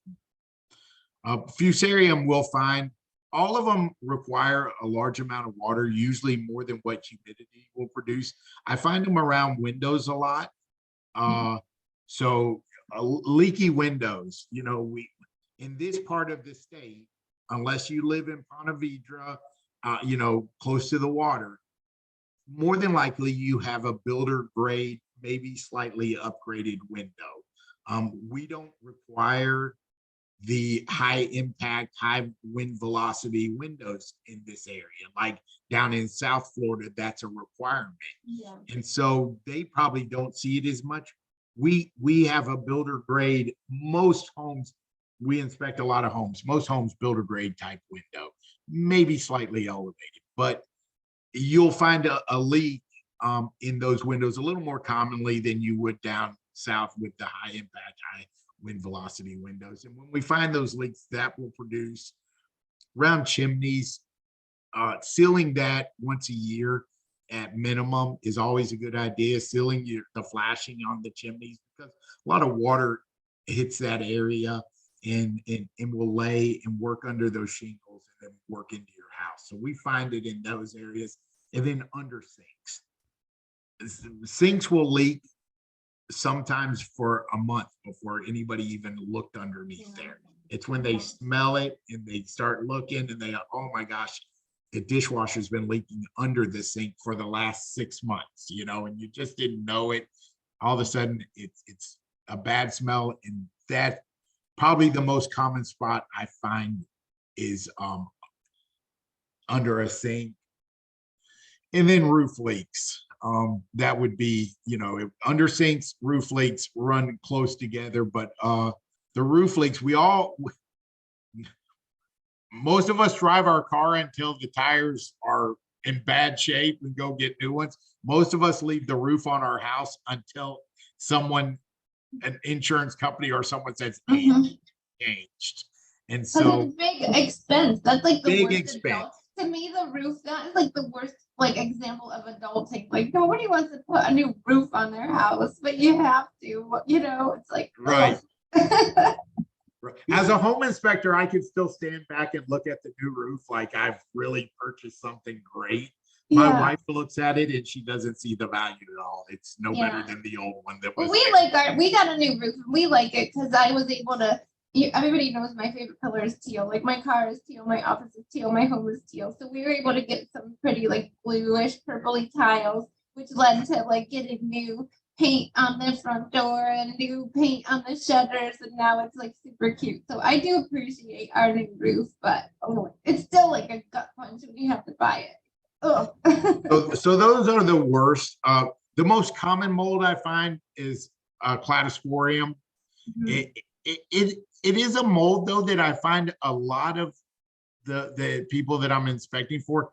Fusarium will find. All of them require a large amount of water, usually more than what humidity will produce. I find them around windows a lot. So leaky windows, we in this part of the state, unless you live in Ponte Vedra, close to the water, more than likely you have a builder grade, maybe slightly upgraded window. We don't require the high impact, high wind velocity windows in this area. Like down in South Florida, that's a requirement. Yeah. And so they probably don't see it as much. We have a builder grade. Most homes, we inspect a lot of homes. Most homes builder grade type window, maybe slightly elevated, but you'll find a leak in those windows a little more commonly than you would down south with the high impact, high wind velocity windows. And when we find those leaks, that will produce round chimneys. Sealing that once a year at minimum is always a good idea. Sealing the flashing on the chimneys, because a lot of water hits that area and will lay and work under those shingles and then work into your house. So we find it in those areas. And then under sinks. Sinks will leak sometimes for a month before anybody even looked underneath there. It's when they smell it and they start looking and they, oh my gosh, the dishwasher's been leaking under the sink for the last 6 months, and you just didn't know it. All of a sudden it's a bad smell. And that probably the most common spot I find is under a sink. And then roof leaks. That would be, under sinks, roof leaks run close together, but the roof leaks, most of us drive our car until the tires are in bad shape and go get new ones. Most of us leave the roof on our house until someone, an insurance company or someone says, hey, Mhm. changed. And Because so it's big expense. That's like the big worst expense. adult. To me, the roof, that is like the worst like example of adulting. Like nobody wants to put a new roof on their house, but you have to, it's like, Right. oh. As a home inspector, I could still stand back and look at the new roof like I've really purchased something great. My Yeah. wife looks at it and she doesn't see the value at all. It's no better Yeah. than the old one that Well, was. we got a new roof and we like it because I was able to, everybody knows my favorite color is teal. Like my car is teal, my office is teal, my home is teal. So we were able to get some pretty like bluish, purpley tiles, which led to like getting new paint on the front door and new paint on the shutters. And now it's like super cute. So I do appreciate our new roof, but it's still like a gut punch when you have to buy it. Oh. So those are the worst. The most common mold I find is cladosporium. Mhm. It is a mold though that I find a lot of the people that I'm inspecting for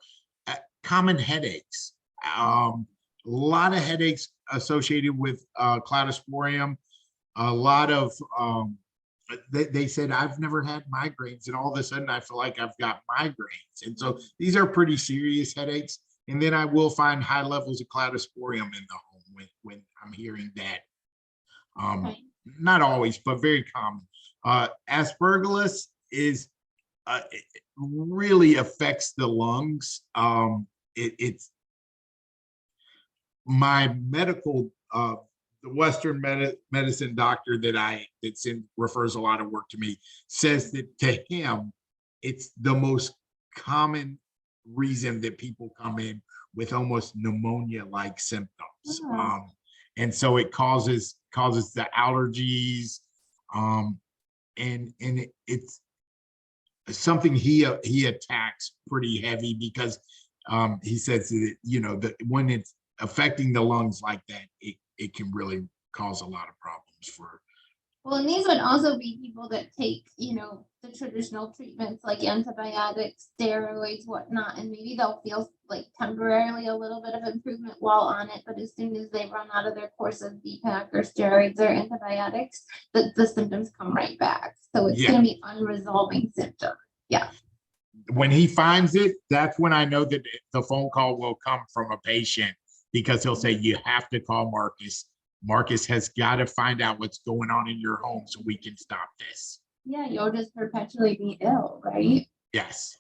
common headaches. A lot of headaches associated with cladosporium. A lot of they said I've never had migraines, and all of a sudden I feel like I've got migraines, and so these are pretty serious headaches. And then I will find high levels of cladosporium in the home when I'm hearing that. Right. Not always, but very common. Aspergillus is it really affects the lungs. It's my medical the Western medicine doctor that's in refers a lot of work to me says that to him it's the most common reason that people come in with almost pneumonia like symptoms. And so it causes the allergies, and it's something he attacks pretty heavy because he says that that when it's affecting the lungs like that, it can really cause a lot of problems for. Well, and these would also be people that take, the traditional treatments like antibiotics, steroids, whatnot, and maybe they'll feel like temporarily a little bit of improvement while on it, but as soon as they run out of their course of BPAC or steroids or antibiotics, the symptoms come right back. So it's going to be unresolving symptoms. Yeah. When he finds it, that's when I know that the phone call will come from a patient because he'll say, you have to call Marcus. Marcus has got to find out what's going on in your home so we can stop this. Yeah, you'll just perpetually be ill, right? Yes.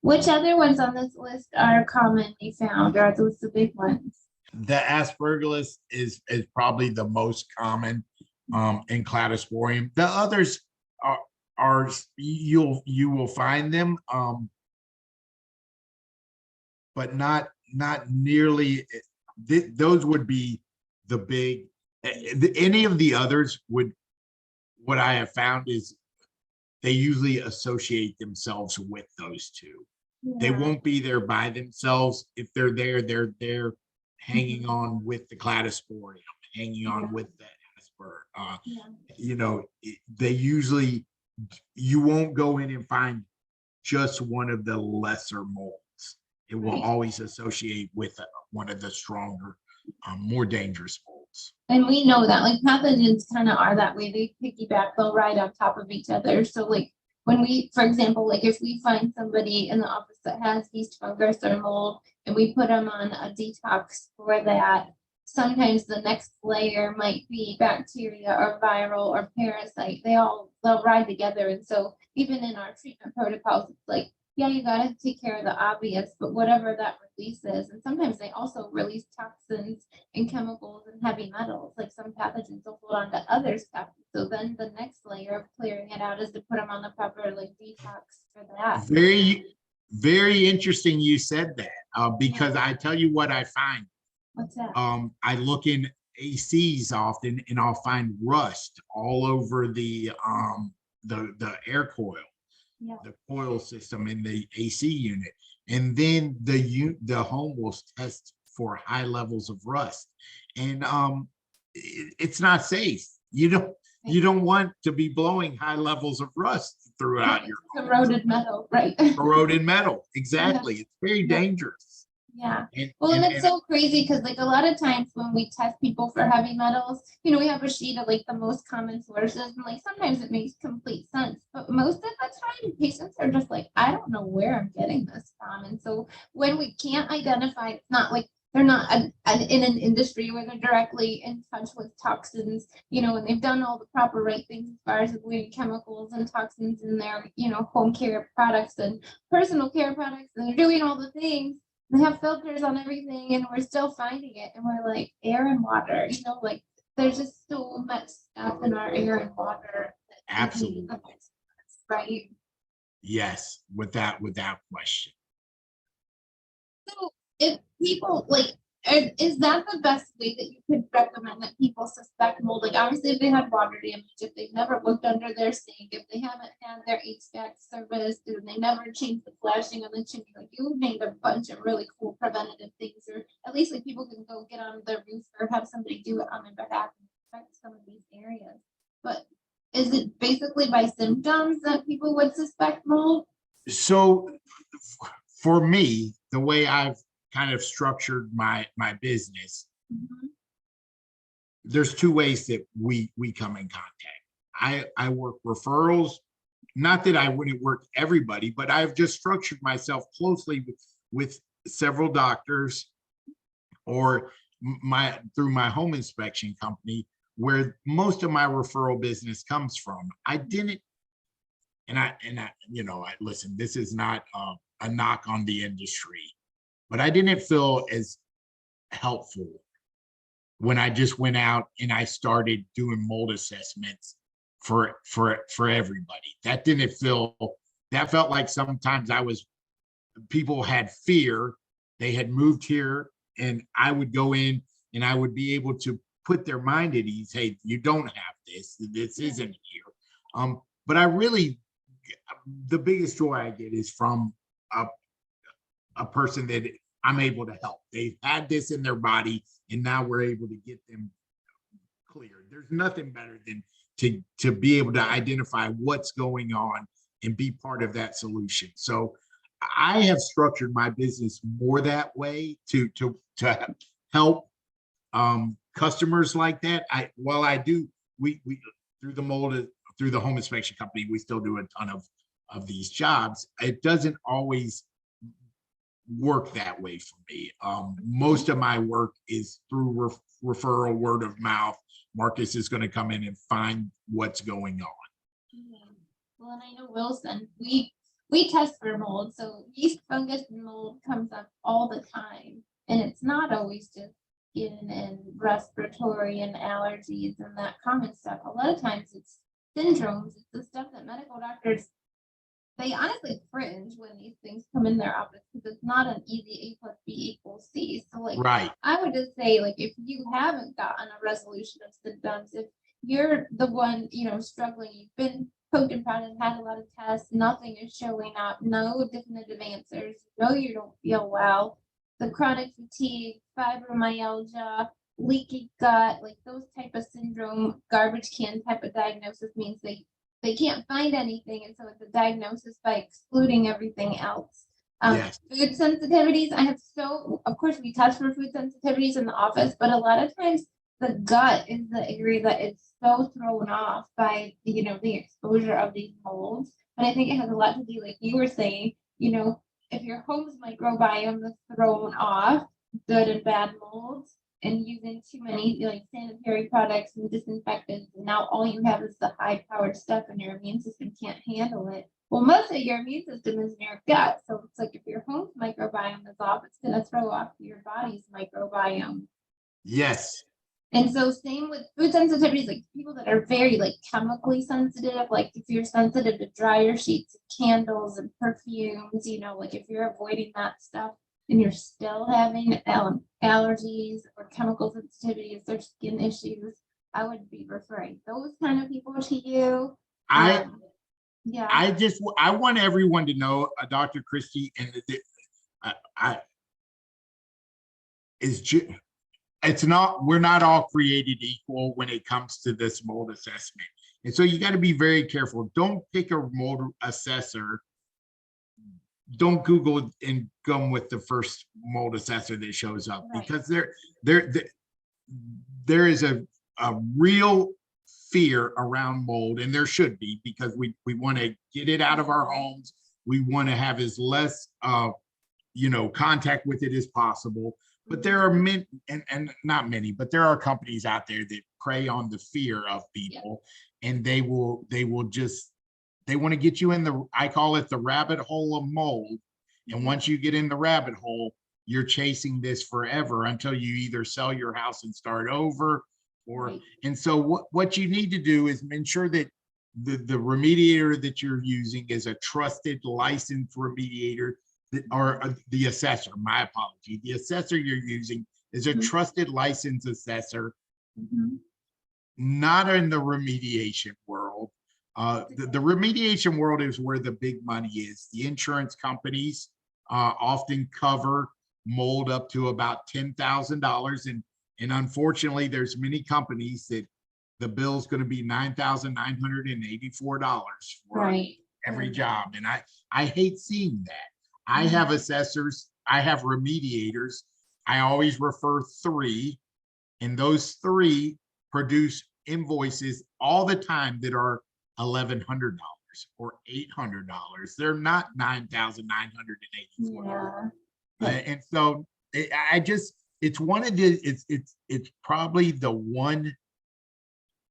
Which other ones on this list are commonly found, or are those the big ones? The aspergillus is probably the most common, in cladosporium. The others are you will find them, but not nearly. Those would be the big. Any of the others would. What I have found is they usually associate themselves with those two. Yeah. They won't be there by themselves. If they're there hanging on with the cladosporium, hanging on with the asper. They usually, you won't go in and find just one of the lesser molds. It will always associate with one of the stronger, more dangerous molds. And we know that like pathogens kind of are that way. They piggyback, they'll ride on top of each other. So like when we, for example, like if we find somebody in the office that has yeast, fungus, or mold, and we put them on a detox for that, sometimes the next layer might be bacteria or viral or parasite. They'll ride together. And so even in our treatment protocols, it's like, yeah, you got to take care of the obvious, but whatever that release is. And sometimes they also release toxins and chemicals and heavy metals, like some pathogens will hold on to other stuff. So then the next layer of clearing it out is to put them on the proper like detox for that. Very, very interesting you said that, because I tell you what I find. What's that? I look in ACs often and I'll find rust all over the air coil. Yeah. The coil system in the AC unit, and then the home will test for high levels of rust, and it's not safe. you don't want to be blowing high levels of rust throughout your corroded metal, right? corroded metal. Exactly. It's very dangerous. Yeah. Well, and it's so crazy because like a lot of times when we test people for heavy metals, we have a sheet of like the most common sources, and like sometimes it makes complete sense, but most of the time patients are just like, I don't know where I'm getting this from. And so when we can't identify, it's not like they're not in an industry where they're directly in touch with toxins, and they've done all the proper right things as far as avoiding chemicals and toxins in their, home care products and personal care products, and they're doing all the things. They have filters on everything, and we're still finding it. And we're like, air and water, like there's just so much stuff in our air and water. Absolutely. Right. Yes, without question. So if people is that the best way that you could recommend that people suspect mold? Like obviously if they had water damage, if they've never looked under their sink, if they haven't had their HVAC serviced, and they never changed the flashing on the chimney, like you named a bunch of really cool preventative things, or at least like people can go get on their roof or have somebody do it on their behalf and affect some of these areas. But is it basically by symptoms that people would suspect mold? So for me, the way I've kind of structured my business, there's two ways that we come in contact. I work referrals, not that I wouldn't work everybody, but I've just structured myself closely with several doctors or through my home inspection company, where most of my referral business comes from. I didn't, and I listen, this is not a knock on the industry, but I didn't feel as helpful when I just went out and I started doing mold assessments for everybody. That felt like sometimes people had fear. They had moved here, and I would go in and I would be able to put their mind at ease. Hey, you don't have this. This isn't here. But the biggest joy I get is from a person that I'm able to help. They've had this in their body, and now we're able to get them cleared. There's nothing better than to be able to identify what's going on and be part of that solution. So I have structured my business more that way to help customers like that. We through the home inspection company, we still do a ton of these jobs. It doesn't always work that way for me. Most of my work is through referral, word of mouth. Marcus is going to come in and find what's going on. Well, and I know Wilson, we test for mold, so yeast, fungus, and mold comes up all the time, and it's not always just skin and respiratory and allergies and that common stuff. A lot of times it's syndromes. It's the stuff that medical doctors, they honestly cringe when these things come in their office, because it's not an easy A plus B equals C. So like, right. I would just say, like, if you haven't gotten a resolution of symptoms, if you're the one, struggling, you've been poked and prodded, had a lot of tests, nothing is showing up, no definitive answers, you don't feel well, the chronic fatigue, fibromyalgia, leaky gut, like those type of syndrome, garbage can type of diagnosis means they can't find anything, and so it's a diagnosis by excluding everything else. Yes. Food sensitivities, of course we test for food sensitivities in the office, but a lot of times the gut is the area that is so thrown off by the exposure of these molds. But I think it has a lot to do, like you were saying, if your home's microbiome is thrown off, good and bad molds, and using too many sanitary products and disinfectants, and now all you have is the high-powered stuff and your immune system can't handle it. Well, most of your immune system is in your gut, so it's like if your home's microbiome is off, it's going to throw off your body's microbiome. Yes. And so same with food sensitivities, like people that are very chemically sensitive, like if you're sensitive to dryer sheets, candles, and perfumes, if you're avoiding that stuff, and you're still having allergies or chemical sensitivities or skin issues, I would be referring those kind of people to you. I want everyone to know, Dr. Christie, and we're not all created equal when it comes to this mold assessment. And so you got to be very careful. Don't pick a mold assessor. Don't Google and go with the first mold assessor that shows up, because there is a real fear around mold, and there should be, because we want to get it out of our homes. We want to have as less contact with it as possible. But there are many, and not many, but there are companies out there that prey on the fear of people, and they want to get you in I call it the rabbit hole of mold. And once you get in the rabbit hole, you're chasing this forever until you either sell your house and start over, and so what you need to do is ensure that the remediator that you're using is a trusted, licensed remediator, or the assessor, my apology. The assessor you're using is a trusted, licensed assessor, not in the remediation world. The remediation world is where the big money is. The insurance companies often cover mold up to about $10,000. And unfortunately, there's many companies that the bill's going to be $9,984 for every job. And I hate seeing that. I have assessors, I have remediators. I always refer 3, and those 3 produce invoices all the time that are $1,100 or $800. They're not $9,984. And so it's one of the, it's probably the one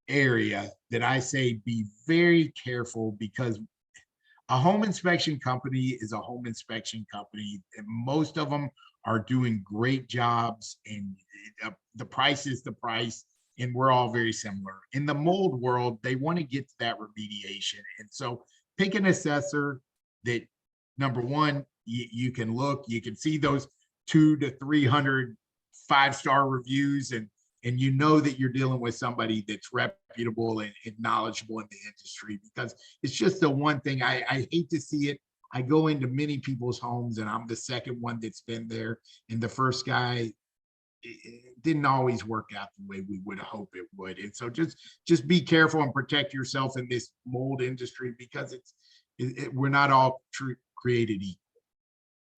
area that I say be very careful, because a home inspection company is a home inspection company, and most of them are doing great jobs, and the price is the price, and we're all very similar. In the mold world, they want to get to that remediation. And so pick an assessor that, number one, you can see those 200 to 300 5-star reviews, and you know that you're dealing with somebody that's reputable and knowledgeable in the industry, because it's just the one thing I hate to see it. I go into many people's homes, and I'm the second one that's been there, and the first guy, it didn't always work out the way we would hope it would. And so just be careful and protect yourself in this mold industry, because we're not all created equal.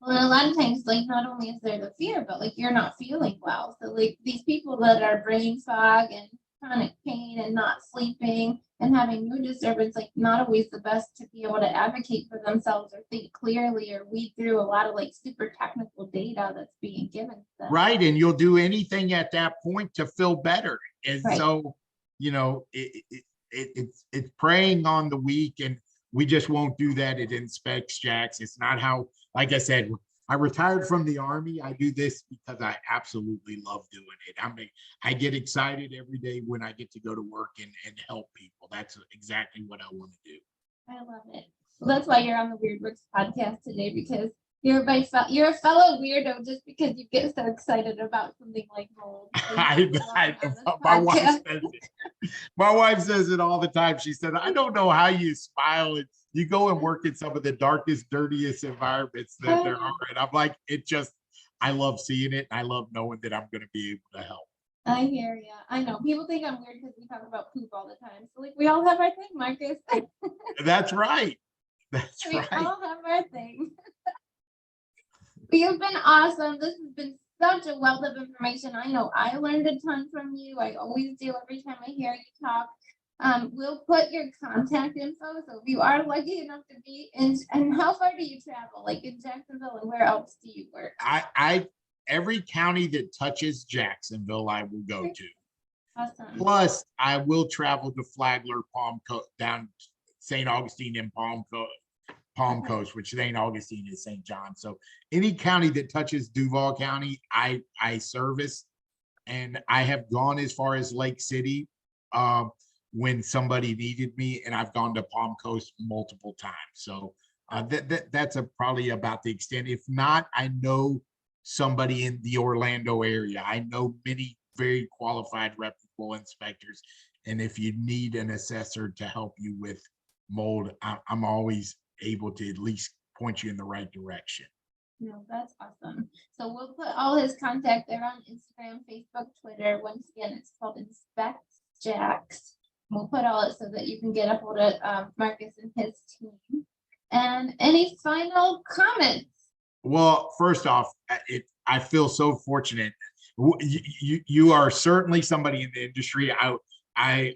Well, and a lot of times, like, not only is there the fear, but like you're not feeling well. So like these people that are brain fog and chronic pain and not sleeping and having mood disturbance, like not always the best to be able to advocate for themselves or think clearly or weed through a lot of like super technical data that's being given to them. Right. And you'll do anything at that point to feel better. And so, it's preying on the weak, and we just won't do that at Inspects Jax. It's not how, like I said, I retired from the Army. I do this because I absolutely love doing it. I get excited every day when I get to go to work and help people. That's exactly what I want to do. I love it. Well, that's why you're on the Weird Works podcast today, because you're a fellow weirdo just because you get so excited about something like mold. My wife says it all the time. She said, I don't know how you smile and you go and work in some of the darkest, dirtiest environments that there are. And I'm like, I love seeing it. I love knowing that I'm going to be able to help. I hear you. I know people think I'm weird because we talk about poop all the time. So like we all have our thing, Marcus. That's right. We all have our thing. You've been awesome. This has been such a wealth of information. I know I learned a ton from you. I always do every time I hear you talk. We'll put your contact info. So if you are lucky enough to be in, and how far do you travel? Like in Jacksonville, and where else do you work? Every county that touches Jacksonville, I will go to. Awesome. Plus, I will travel to Flagler, down St. Augustine and Palm Coast, which St. Augustine is St. John. So any county that touches Duval County, I service, and I have gone as far as Lake City when somebody needed me, and I've gone to Palm Coast multiple times. So that's probably about the extent. If not, I know somebody in the Orlando area. I know many very qualified, reputable inspectors, and if you need an assessor to help you with mold, I'm always able to at least point you in the right direction. No, that's awesome. So we'll put all his contact there on Instagram, Facebook, Twitter. Once again, it's called Inspect Jax. We'll put all it so that you can get a hold of Marcus and his team. And any final comments? Well, first off, I feel so fortunate. You are certainly somebody in the industry. I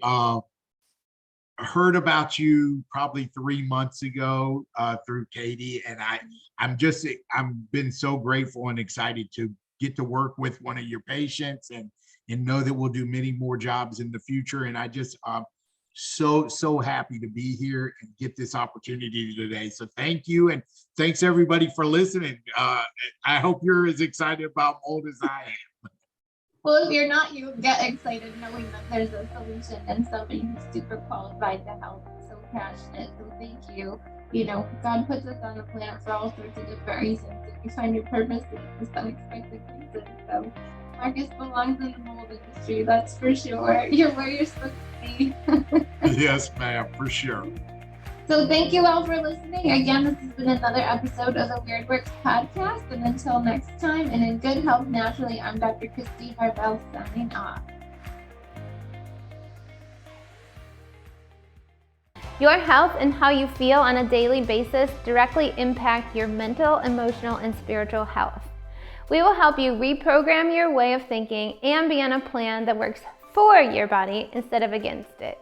heard about you probably 3 months ago through Katie, and I've been so grateful and excited to get to work with one of your patients and know that we'll do many more jobs in the future. And I just so happy to be here and get this opportunity today. So thank you, and thanks everybody for listening. I hope you're as excited about mold as I am. Well, if you're not, you'll get excited knowing that there's a solution and somebody who's super qualified to help, so passionate. So thank you. You know, God puts us on the planet for all sorts of different reasons. If you find your purpose in this unexpected reason. So Marcus belongs in the mold industry, that's for sure. You're where you're supposed to be. Yes, ma'am, for sure. So thank you all for listening. Again, this has been another episode of the Weird Works podcast. And until next time, and in good health naturally, I'm Dr. Christy Harbell signing off. Your health and how you feel on a daily basis directly impact your mental, emotional, and spiritual health. We will help you reprogram your way of thinking and be on a plan that works for your body instead of against it.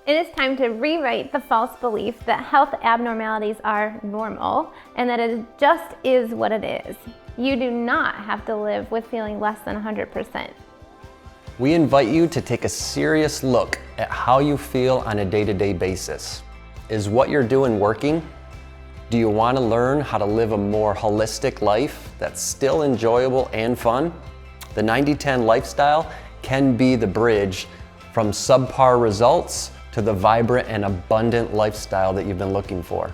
It is time to rewrite the false belief that health abnormalities are normal and that it just is what it is. You do not have to live with feeling less than 100%. We invite you to take a serious look at how you feel on a day-to-day basis. Is what you're doing working? Do you want to learn how to live a more holistic life that's still enjoyable and fun? The 90-10 lifestyle can be the bridge from subpar results to the vibrant and abundant lifestyle that you've been looking for.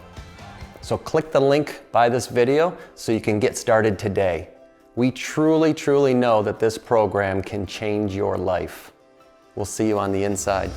So click the link by this video so you can get started today. We truly know that this program can change your life. We'll see you on the inside.